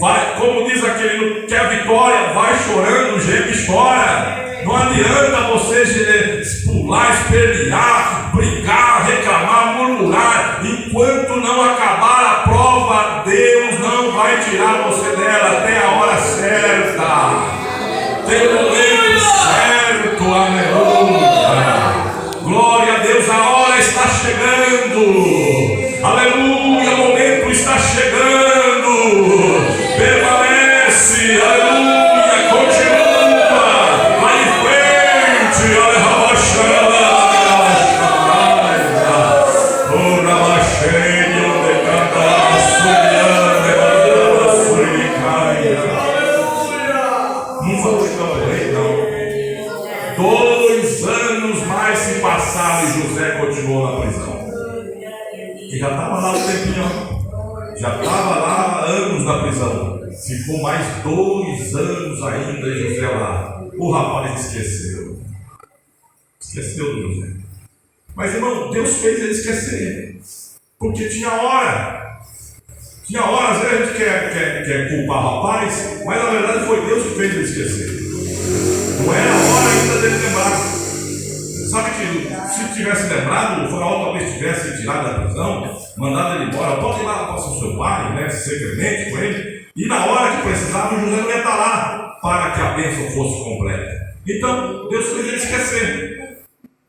Vai, como diz aquele que a vitória vai chorando, geme e chora. Não adianta você pular, espernear, brigar, reclamar, murmurar. Enquanto não acabar a prova, Deus não vai tirar você dela até a hora certa. Tem o momento certo, aleluia. Glória a Deus, a hora está chegando. Aleluia, o momento está chegando. Permanece, aleluia, continua, vai em frente, aleluia, não foi tão bem, não. 2 anos mais se passaram e José continuou na prisão. E já estava lá o tempinho. Já estava lá anos na prisão. Ficou mais 2 anos ainda em José lá. O rapaz esqueceu. Esqueceu de José. Mas irmão, Deus fez ele esquecer. Porque tinha hora. Tinha hora, às vezes a gente quer culpar o rapaz, mas na verdade foi Deus que fez ele esquecer. Não era a hora ainda dele lembrar. Sabe que se tivesse lembrado, o faraó talvez tivesse tirado da prisão, mandado ele embora. Pode ir lá para o seu pai, né, ser clemente com ele. E na hora que precisava, o José não ia estar lá para que a bênção fosse completa. Então, Deus fez ele esquecer.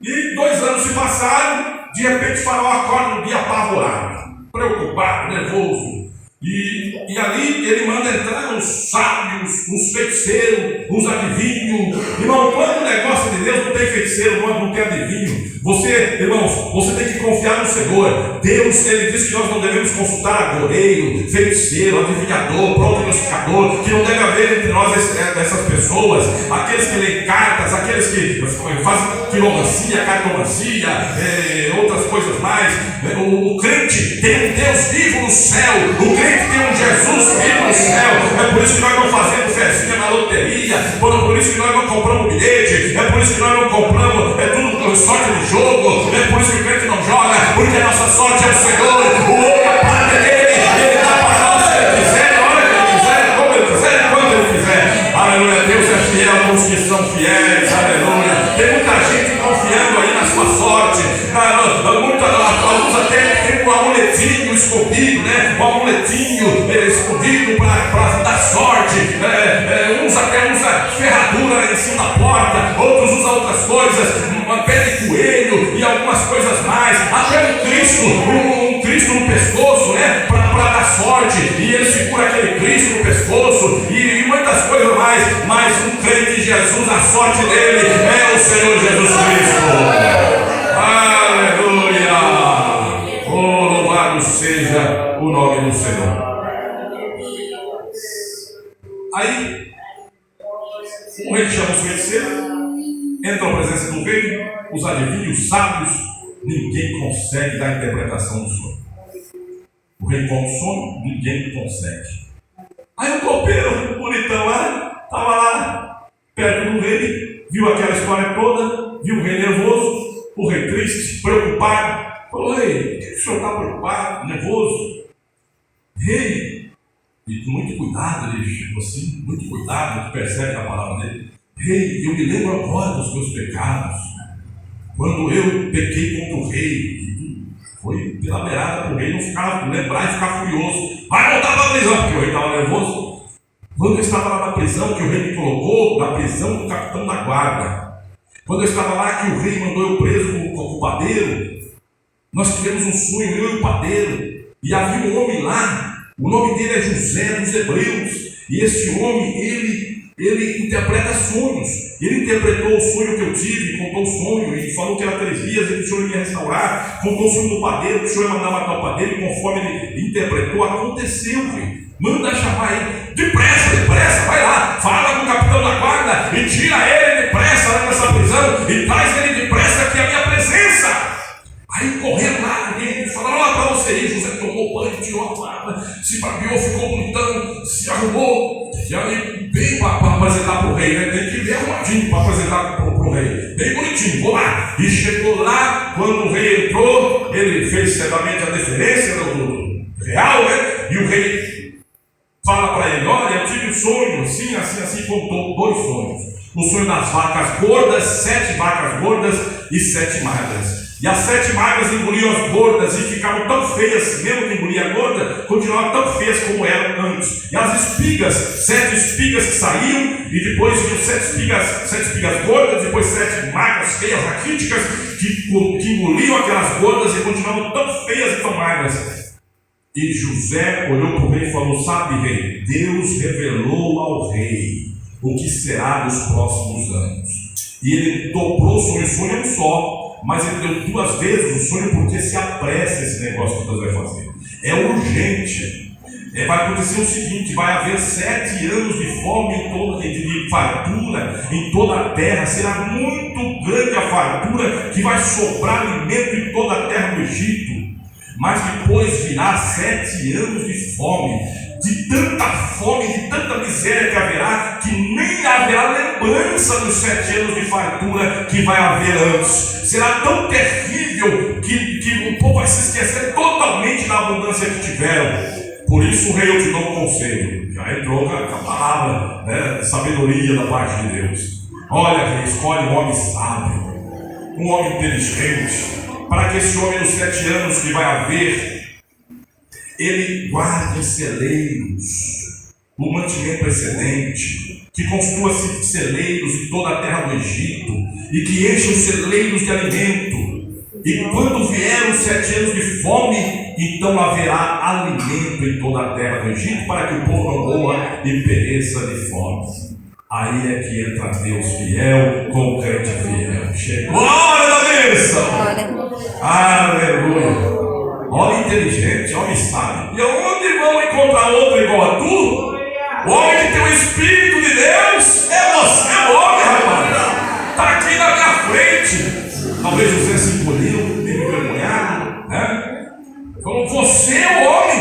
E 2 anos se passaram, de repente o faraó acorda um dia apavorado, preocupado, nervoso. E ali ele manda entrar os sábios, os feiticeiros, os adivinhos. Irmão, quando o negócio de Deus não tem feiticeiro, não tem adivinho. Você, irmãos, você tem que confiar no Senhor. Deus, ele disse que nós não devemos consultar agoreiro, feiticeiro, adivinhador, prognosticador, que não deve haver entre nós essas pessoas, aqueles que leem cartas, aqueles que fazem quiromancia, cartomancia, outras coisas mais. O crente tem um Deus vivo no céu, o crente tem um Jesus vivo no céu. É por isso que nós não fazemos festinha na loteria, por isso que nós não compramos bilhete, é por isso que nós não compramos tudo sorte de jogo, é por isso que o crente não joga, porque a nossa sorte é o Senhor. O ouro e a prata amuletinho escondido, né? O amuletinho escondido para dar sorte. Uns até usa ferradura em cima da porta, outros usam outras coisas, uma pé de coelho e algumas coisas mais. Até um Cristo no pescoço, né? Para dar sorte. E ele segura aquele Cristo no pescoço e muitas coisas mais. Mas um crente em Jesus, a sorte dele é o Senhor Jesus Cristo. Aleluia! Oh, louvado seja o nome do Senhor. Aí, o rei chama os feiticeiros, entra na presença do rei, os adivinhos, os sábios, ninguém consegue dar a interpretação do sonho. O rei conta o sonho, ninguém consegue. Aí o copeiro, bonitão lá, estava lá, perto do rei, viu aquela história toda, viu o rei nervoso, o rei triste, preocupado. Falou: rei, por que o senhor está preocupado, nervoso? Rei, e com muito cuidado, ele chegou assim, muito cuidado, percebe a palavra dele. Rei, eu me lembro agora dos meus pecados, quando eu pequei contra o rei. Foi pela beirada para o rei não ficar, lembrar e ficar furioso. Vai voltar para a prisão, porque o rei estava nervoso. Quando eu estava lá na prisão, que o rei me colocou, na prisão do capitão da guarda. Quando eu estava lá, que o rei mandou eu preso com o padeiro, nós tivemos um sonho, eu e o padeiro. E havia um homem lá, o nome dele é José dos Hebreus. E esse homem, ele interpreta sonhos. Ele interpretou o sonho que eu tive, contou o sonho e falou que era 3 dias e que o Senhor ia restaurar. Contou o sonho do padeiro, que o Senhor ia mandar matar o padeiro, e conforme ele interpretou, aconteceu, rei. Manda chamar ele, depressa, vai lá, fala com o capitão da guarda e tira ele depressa lá nessa prisão e traz ele depressa aqui à minha presença. Aí correndo lá, ele falou: olha para você aí. José tomou banho, tirou a guarda, se barbeou, ficou bonitão, se arrumou, e aí bem para apresentar para o rei, né? Tem que ver arrumadinho para apresentar para o rei, bem bonitinho, vou lá. E chegou lá, quando o rei entrou, ele fez certamente a deferência do real, né? E o rei fala para ele: olha, eu tive um sonho, assim, contou 2 sonhos. O sonho das vacas gordas, 7 vacas gordas e 7 magras. E as 7 magras engoliam as gordas e ficavam tão feias, mesmo que engolia a gorda, continuavam tão feias como eram antes. E as espigas, 7 espigas que saíam, e depois vinham 7 espigas gordas, depois 7 magras, feias, raquíticas, que engoliam aquelas gordas e continuavam tão feias e tão magras. E José olhou para o rei e falou: sabe, rei, Deus revelou ao rei o que será nos próximos anos. E ele dobrou o sonho é um só, mas ele deu 2 vezes o sonho, porque se apressa esse negócio que Deus vai fazer. É urgente. Vai acontecer o seguinte: vai haver 7 anos de fome de fartura em toda a terra. Será muito grande a fartura, que vai sobrar alimento em toda a terra do Egito. Mas depois virá 7 anos de fome, de tanta fome, de tanta miséria que haverá, que nem haverá lembrança dos 7 anos de fartura que vai haver antes. Será tão terrível que o povo vai se esquecer totalmente da abundância que tiveram. Por isso, o rei, eu te dou um conselho. Já entrou com a palavra, né, de sabedoria da parte de Deus. Olha, rei, escolhe um homem sábio, um homem inteligente, para que esse homem, nos 7 anos que vai haver, ele guarde celeiros, o mantimento excedente, que construa celeiros em toda a terra do Egito, e que encha os celeiros de alimento. E quando vier os 7 anos de fome, então haverá alimento em toda a terra do Egito, para que o povo não morra e pereça de fome. Aí é que entra Deus fiel com o crente fiel. Chegou a hora da bênção. Aleluia. Homem inteligente, homem sábio. E onde vão encontrar outro igual a tu? O homem que tem o Espírito de Deus é você, o homem, rapaz. Está aqui na minha frente. Talvez José se encolheu, meio envergonhado, né? Como você é o homem.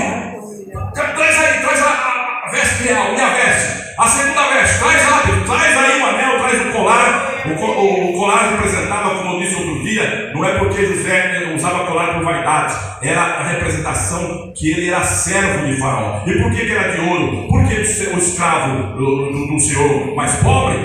Traz a veste real, minha veste. A segunda veste, traz rápido, traz aí o anel, traz o colar. O colar representava, como eu disse outro dia, não é porque José usava colar por vaidade, era a representação que ele era servo de Faraó. E por que era de ouro? Porque o escravo do senhor mais pobre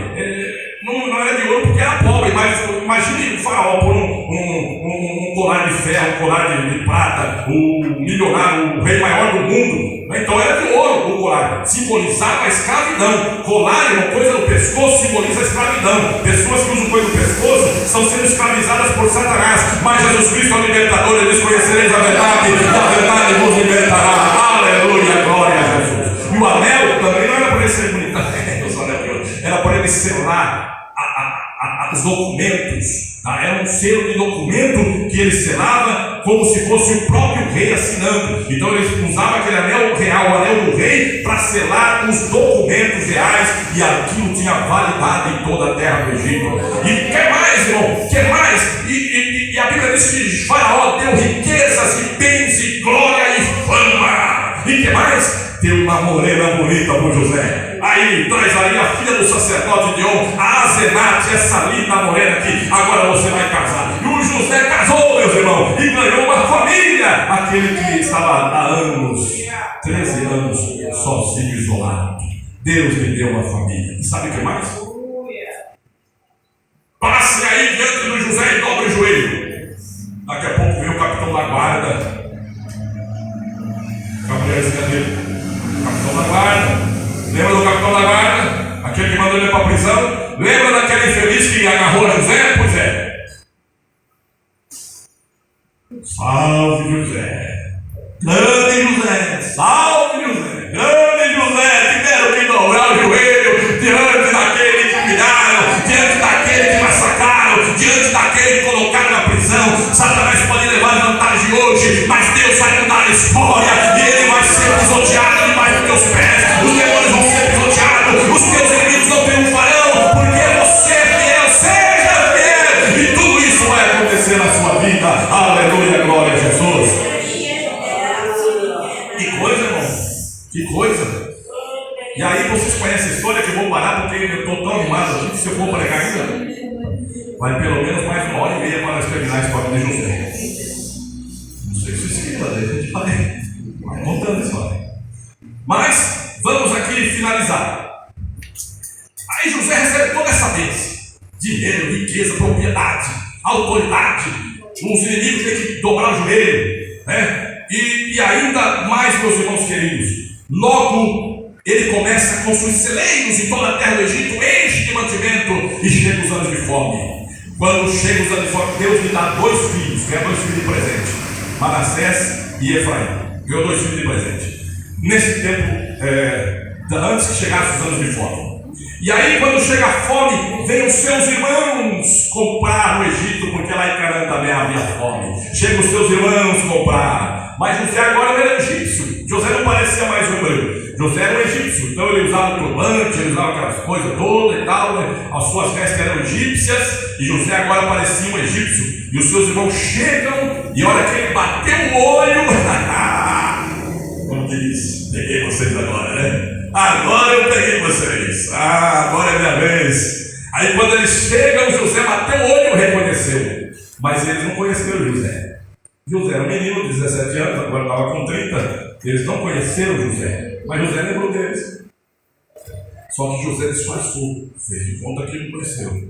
não era de ouro porque era pobre, mas imagine o Faraó por um colar de ferro, colar de prata, o milionário, o rei maior do mundo. Então era de ouro o colar, simbolizava a escravidão. Colar é uma coisa no pescoço, simboliza a escravidão. Pessoas que usam coisa no pescoço estão sendo escravizadas por Satanás, mas Jesus Cristo é o libertador. Ele diz: conhecereis a verdade, e a verdade vos libertará. Aleluia, glória a Jesus. E o anel também não era para ele ser bonito, era para ele selar os documentos, tá? Era um selo de documento que ele selava como se fosse o próprio rei assinando. Então ele usava aquele anel real, o anel do rei, para selar os documentos reais, e aquilo tinha validade em toda a terra do Egito. E quer mais, irmão? Quer mais? E a Bíblia diz que Faraó deu riquezas e bens e glória e fama. E que mais? Deu uma morena bonita por José. Aí traz ali a filha do sacerdote de On, a Azenate, essa linda morena aqui. Agora você vai casar. E o José casou, meus irmãos, e ganhou uma família. Aquele que estava há anos, 13 anos, sozinho, isolado. Deus lhe deu uma família. E sabe o que mais? Passe aí diante do José e dobre o joelho. Daqui a pouco vem o capitão da guarda. Capitão da guarda. Lembra do capitão da guarda? Aquele que mandou ele para a prisão? Lembra daquele infeliz que agarrou José? Pois é. Salve José. Grande José. Salve José. Grande José. Tiveram que dobrar o joelho diante daquele que humilharam, diante daquele que massacraram, diante daquele que colocaram na prisão. Satanás pode levar vantagem hoje, mas Deus vai mudar a história e ele vai ser pisoteado debaixo dos teus pés. Os demônios vão ser pisoteados, os teus inimigos não triunfarão, porque você é fiel, seja fiel, e tudo isso vai acontecer na sua vida. Aleluia, glória a Jesus. Que coisa, irmão, que coisa. E aí vocês conhecem a história, que eu vou parar porque eu estou tão animado aqui que se eu for pregar ainda, vai pelo menos mais 1h30 para nós terminar a história de José. Não sei se isso aqui a gente vai contando a história. Mas vamos aqui finalizar. Aí José recebe toda essa bênção: dinheiro, riqueza, propriedade, autoridade. Os inimigos têm que dobrar o joelho, né? E ainda mais, meus irmãos queridos, logo ele começa a construir celeiros em toda a terra do Egito, enche de mantimento, e chega os anos de fome. Quando chega os anos de fome, Deus lhe dá 2 filhos, ganha 2 filhos de presente, Manassés e Efraim. Ganhou 2 filhos de presente. Nesse tempo, antes que chegassem os anos de fome. E aí, quando chega a fome, vem os seus irmãos comprar no Egito, porque lá em Canaã também havia fome. Chegam os seus irmãos comprar. Mas José agora era egípcio. José não parecia mais um hebreu. José era um egípcio. Então ele usava turbante, ele usava aquelas coisas todas e tal, né? As suas vestes eram egípcias. E José agora parecia um egípcio. E os seus irmãos chegam, e a hora que ele bateu o olho, como diz, peguei vocês agora, né? Agora eu peguei vocês. Agora é minha vez. Aí quando eles chegam, José bateu o olho e o reconheceu. Mas eles não conheceram José. José era um menino de 17 anos, agora estava com 30. Eles não conheceram José, mas José lembrou deles. Só que José disfarçou, fez de conta que não conheceu.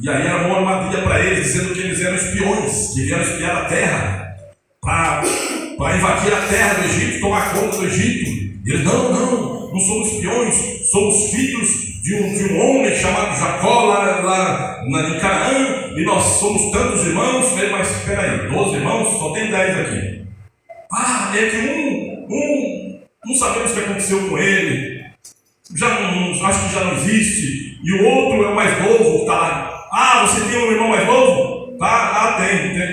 E aí era uma armadilha para eles, dizendo que eles eram espiões, que vieram espiar a terra, para invadir a terra do Egito, tomar conta do Egito. E eles, não somos espiões, somos filhos de um homem chamado Jacó lá em Canaã, e nós somos tantos irmãos. Mas espera aí, 12 irmãos, só tem 10 aqui. É que não sabemos o que aconteceu com ele, acho que já não existe, e o outro é o mais novo que está lá. Você tem um irmão mais novo?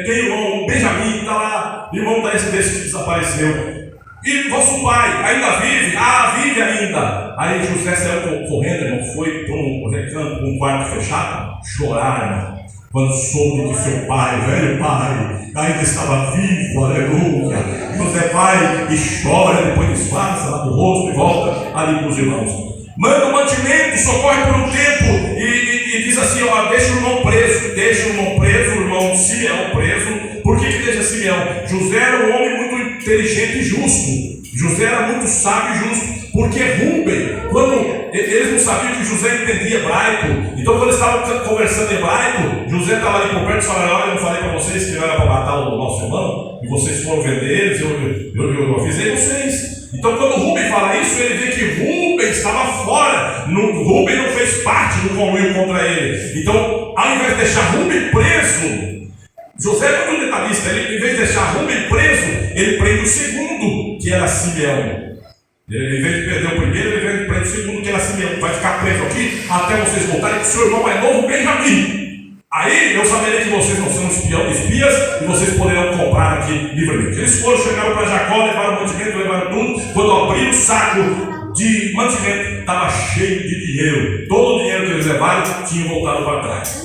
Tem o Benjamim que está lá, irmão desse que desapareceu. E vosso pai ainda vive? Vive ainda. Aí José saiu correndo, irmão, foi para um recanto, para um quarto fechado, chorar, irmão, quando soube que seu pai, velho pai, ainda estava vivo, aleluia. José vai e chora, depois disfarça lá do rosto e volta ali para os irmãos. Manda um mantimento, socorre por um tempo e diz assim: deixa o irmão preso, o irmão Simeão preso. Por que deixa Simeão? José era um homem muito inteligente e justo. José era muito sábio e justo, porque Rúben, quando ele eles não sabiam que José entendia hebraico. Então, quando eles estavam conversando em hebraico, José estava ali por perto e falou: olha, eu não falei para vocês que não era para matar o nosso irmão, e vocês foram vender eles, eu avisei vocês. Então, quando Rubem fala isso, ele vê que Rubem estava fora. Rubem não fez parte do conluio contra ele. Então, ao invés de deixar Rubem preso, José é muito detalhista. Ele, em vez de deixar Rubem preso, ele prende o segundo, que era Simeão. Em vez de perder o primeiro, ele prende o segundo, que era Simeão. Vai ficar preso aqui até vocês voltarem com o seu irmão mais novo, Benjamim. Aí eu saberei que vocês não são espias e vocês poderão comprar aqui livremente. Eles foram, chegaram para Jacó, levaram o mantimento, levaram tudo. Quando abriram o saco de mantimento, estava cheio de dinheiro. Todo o dinheiro que eles levaram tinha voltado para trás.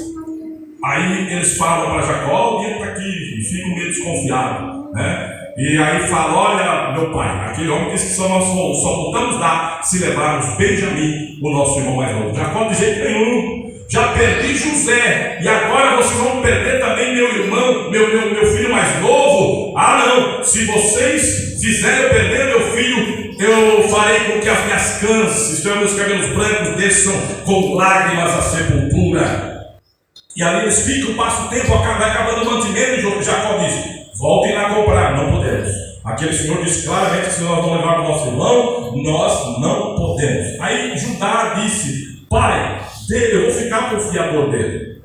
Aí eles falam para Jacó: o dinheiro está aqui, e ficam meio desconfiados, né? E aí fala: olha, meu pai, aquele homem disse que nós só voltamos lá se levarmos Benjamim, o nosso irmão mais novo. Jacó, de jeito nenhum. Já perdi José, e agora vocês vão perder também meu irmão, meu filho mais novo? Ah, não, se vocês fizerem perder meu filho, eu farei com que as minhas cãs, isto é, meus cabelos brancos, desçam com lágrimas à sepultura. E ali eles ficam, passa o tempo, vai acabando o mantimento, e Jacó diz: voltem lá comprar. Não podemos. Aquele senhor disse claramente que se nós não levarmos o nosso irmão, nós não podemos. Aí Judá disse: pai, eu vou ficar por fiador dele.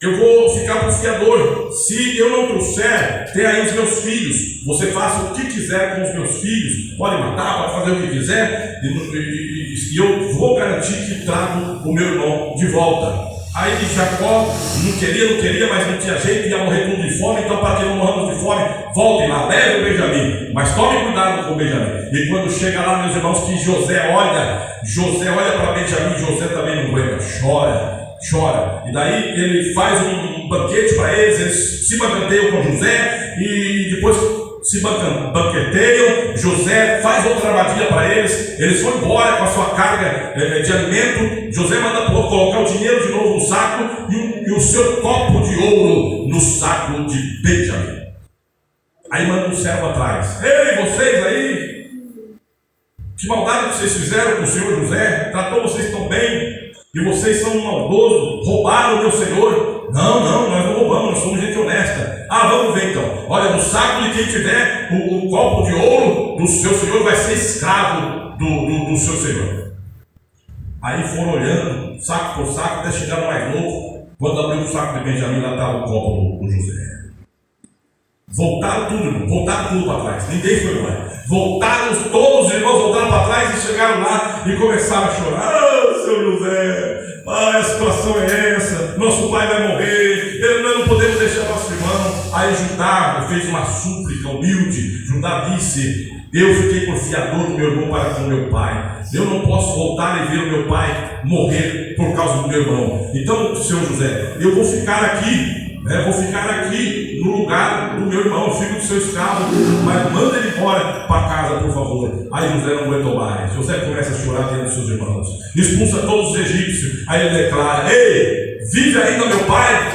Eu vou ficar por fiador. Se eu não trouxer, tem aí os meus filhos. Você faça o que quiser com os meus filhos. Pode matar, pode fazer o que quiser. E eu vou garantir que trago o meu irmão de volta. Aí Jacó não queria, mas não tinha jeito, ia morrer tudo de fome. Então, para que não morramos de fome, voltem lá, leve o Benjamim. Mas tome cuidado com o Benjamim. E quando chega lá, meus irmãos, que José olha para Benjamim, José também não aguenta, chora. E daí ele faz um banquete para eles se banqueteiam com José, e depois se banqueteiam. José faz outra armadilha para eles vão embora com a sua carga de alimento. José manda colocar o dinheiro de novo no saco e o seu copo de ouro no saco de Benjamim. Aí manda um servo atrás: ei, vocês aí, que maldade que vocês fizeram com o senhor José? Tratou vocês tão bem, e vocês são maldosos, roubaram o meu senhor. Não, nós não roubamos, nós somos gente honesta. Ah, vamos ver então. Olha, no saco de quem tiver o copo de ouro do seu senhor vai ser escravo do seu senhor. Aí foram olhando, saco por saco, até chegar no mais novo. Quando abriu o saco de Benjamim, lá estava o copo do José. Voltaram tudo para trás. Ninguém foi embora. Voltaram todos os irmãos, voltaram para trás e chegaram lá e começaram a chorar. Ah, seu José, a situação é essa. Nosso pai vai morrer. Nós não podemos deixar nosso irmão. Aí Judá fez uma súplica humilde. Judá disse: eu fiquei por fiador do meu irmão para com meu pai. Eu não posso voltar e ver o meu pai morrer por causa do meu irmão. Então, senhor José, eu vou ficar aqui. Vou ficar aqui no lugar do meu irmão, eu fico do seu escravo, mas manda ele embora para casa, por favor. Aí José não aguentou mais. José começa a chorar diante dos seus irmãos, expulsa todos os egípcios. Aí ele declara: ei, vive ainda meu pai?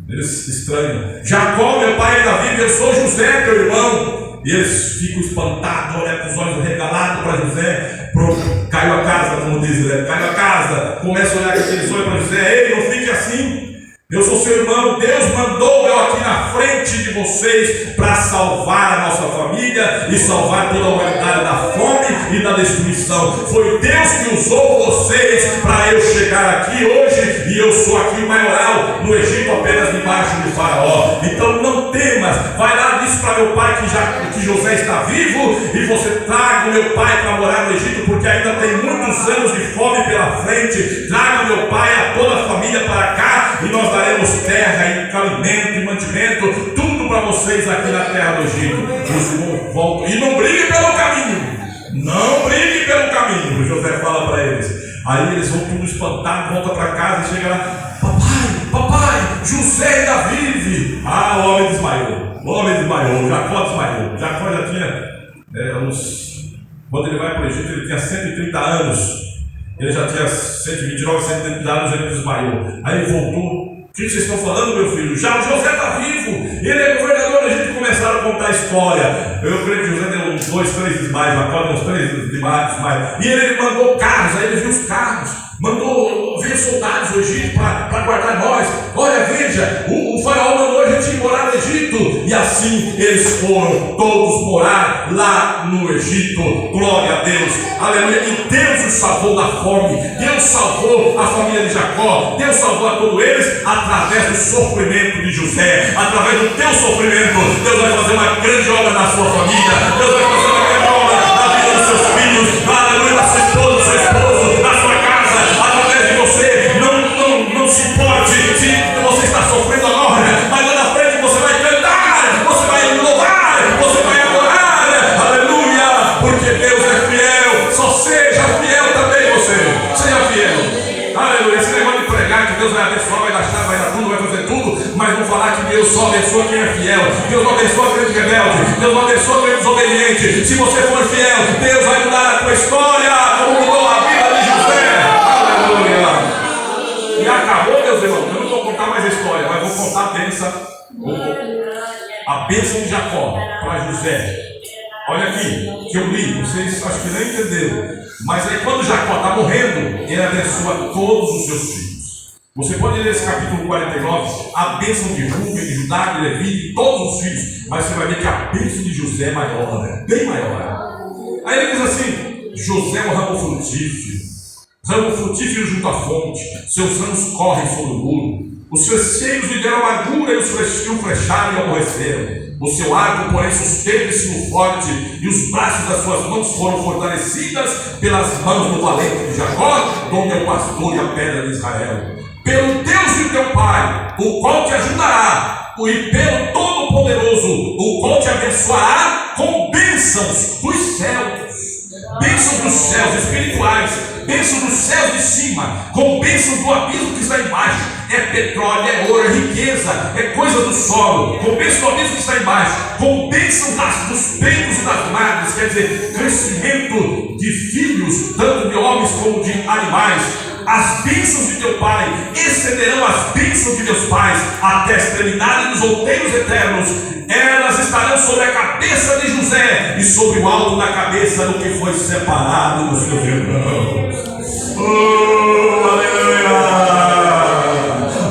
Eles estranham: Jacó, meu pai ainda vive, eu sou José, teu irmão. E eles ficam espantados, olham com os olhos regalados para José. Pronto, caiu a casa, como diz ele, caiu a casa. Começa a olhar com aqueles olhos para José: ei, não fique assim. Eu sou seu irmão, Deus mandou eu aqui na frente de vocês para salvar a nossa família e salvar toda a humanidade da fome e da destruição. Foi Deus que usou vocês para eu chegar aqui hoje, e eu sou aqui o maioral no Egito, apenas debaixo de Faraó. Então não temas, vai lá, diz para meu pai que José está vivo, e você traga o meu pai para morar no Egito, porque ainda tem muitos anos de fome pela frente. Traga meu pai, a toda a família para cá, e nós daremos terra e alimento e mantimento, tudo para vocês aqui na terra do Egito. Os irmãos voltam, e não brigue pelo caminho. Não brigue pelo caminho, José fala para eles. Aí eles vão tudo espantados, voltam para casa e chegam lá: papai, José ainda vive. Ah, o homem desmaiou, Jacó desmaiou. Jacó já tinha quando ele vai para o Egito, ele tinha 130 anos. Ele já tinha 129, 130 anos, ele desmaiou. Aí ele voltou: o que vocês estão falando, meu filho? Já o José está vivo, ele é governador do Egito. começaram a contar a história. Eu creio que José deu uns 2, 3 dias mais, Jacó deu uns 3 dias mais. E ele mandou carros, aí ele viu os carros, mandou ver soldados do Egito para guardar nós. Olha, veja, o faraó mandou a gente ir morar no Egito. E assim eles foram todos morar lá no Egito. Glória a Deus, aleluia. E Deus os salvou da fome. Deus salvou a família de Jacó. Deus salvou a todos eles através do sofrimento de José. Através do teu sofrimento, Deus vai fazer uma grande obra na sua família. Deus vai fazer uma grande obra na vida dos seus filhos, aleluia, da sua esposa, do seu esposo, na sua casa, através de você. Não se importe se você está sofrendo agora, mas lá na frente você vai cantar, você vai louvar, você vai adorar, aleluia, porque Deus é fiel. Só seja fiel também você, seja fiel, aleluia. Esse negócio de pregar que Deus vai abençoar, vai dar chave, vai dar tudo, vai fazer tudo, mas não falar que Deus só abençoa quem é fiel. Deus não abençoa quem é rebelde, Deus não abençoa quem é desobediente. Se você for fiel, Deus vai mudar a tua história, como mudou a vida de José, aleluia. E acabou, meus irmãos. Eu não vou contar mais a história, mas vou contar a bênção de Jacó para José. Olha aqui, que eu li, vocês acho que nem entenderam. Mas aí quando Jacó está morrendo, ele abençoa todos os seus filhos. Você pode ler esse capítulo 49, a bênção de Rúben, de Judá, de Levi, de todos os filhos. Mas você vai ver que a bênção de José é maior, né? Bem maior. Aí ele diz assim: José é um ramo frutífero junto à fonte, seus ramos correm sobre o muro. Os festeiros lhe deram amargura e os flecharam e aborreceram. O seu arco, porém, susteve-se no forte, e os braços das suas mãos foram fortalecidas pelas mãos do valente de Jacó, donde é o pastor e a pedra de Israel. Pelo Deus de teu pai, o qual te ajudará, e pelo Todo-Poderoso, o qual te abençoará com bênçãos dos céus. Bênçãos dos céus espirituais, bênçãos dos céus de cima, com bênçãos do abismo que está embaixo. É petróleo, é ouro, é riqueza, é coisa do solo, com bênçãos do abismo que está embaixo, com bênçãos dos peitos e das madres, quer dizer, crescimento de filhos, tanto de homens como de animais. As bênçãos de teu pai excederão as bênçãos de meus pais, até a extremidade dos outeiros eternos. Elas estarão sobre a cabeça de José e sobre o alto da cabeça do que foi separado dos seus irmãos. Oh, aleluia!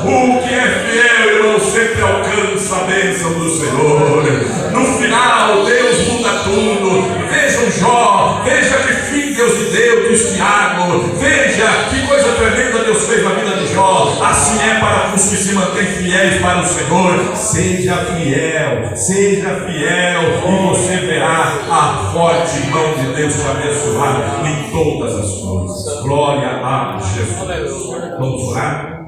O que é fiel, irmão, sempre alcança a bênção do Senhor. No final, Deus muda tudo. Vejam Jó, veja que fim Deus lhe deu, diz Tiago. Veja que coisa tremenda Deus fez na vida de Jó. Assim é para os que se mantêm fiéis para o Senhor. Seja fiel, e você verá a forte mão de Deus te abençoar em todas as coisas. Glória a Jesus. Vamos orar?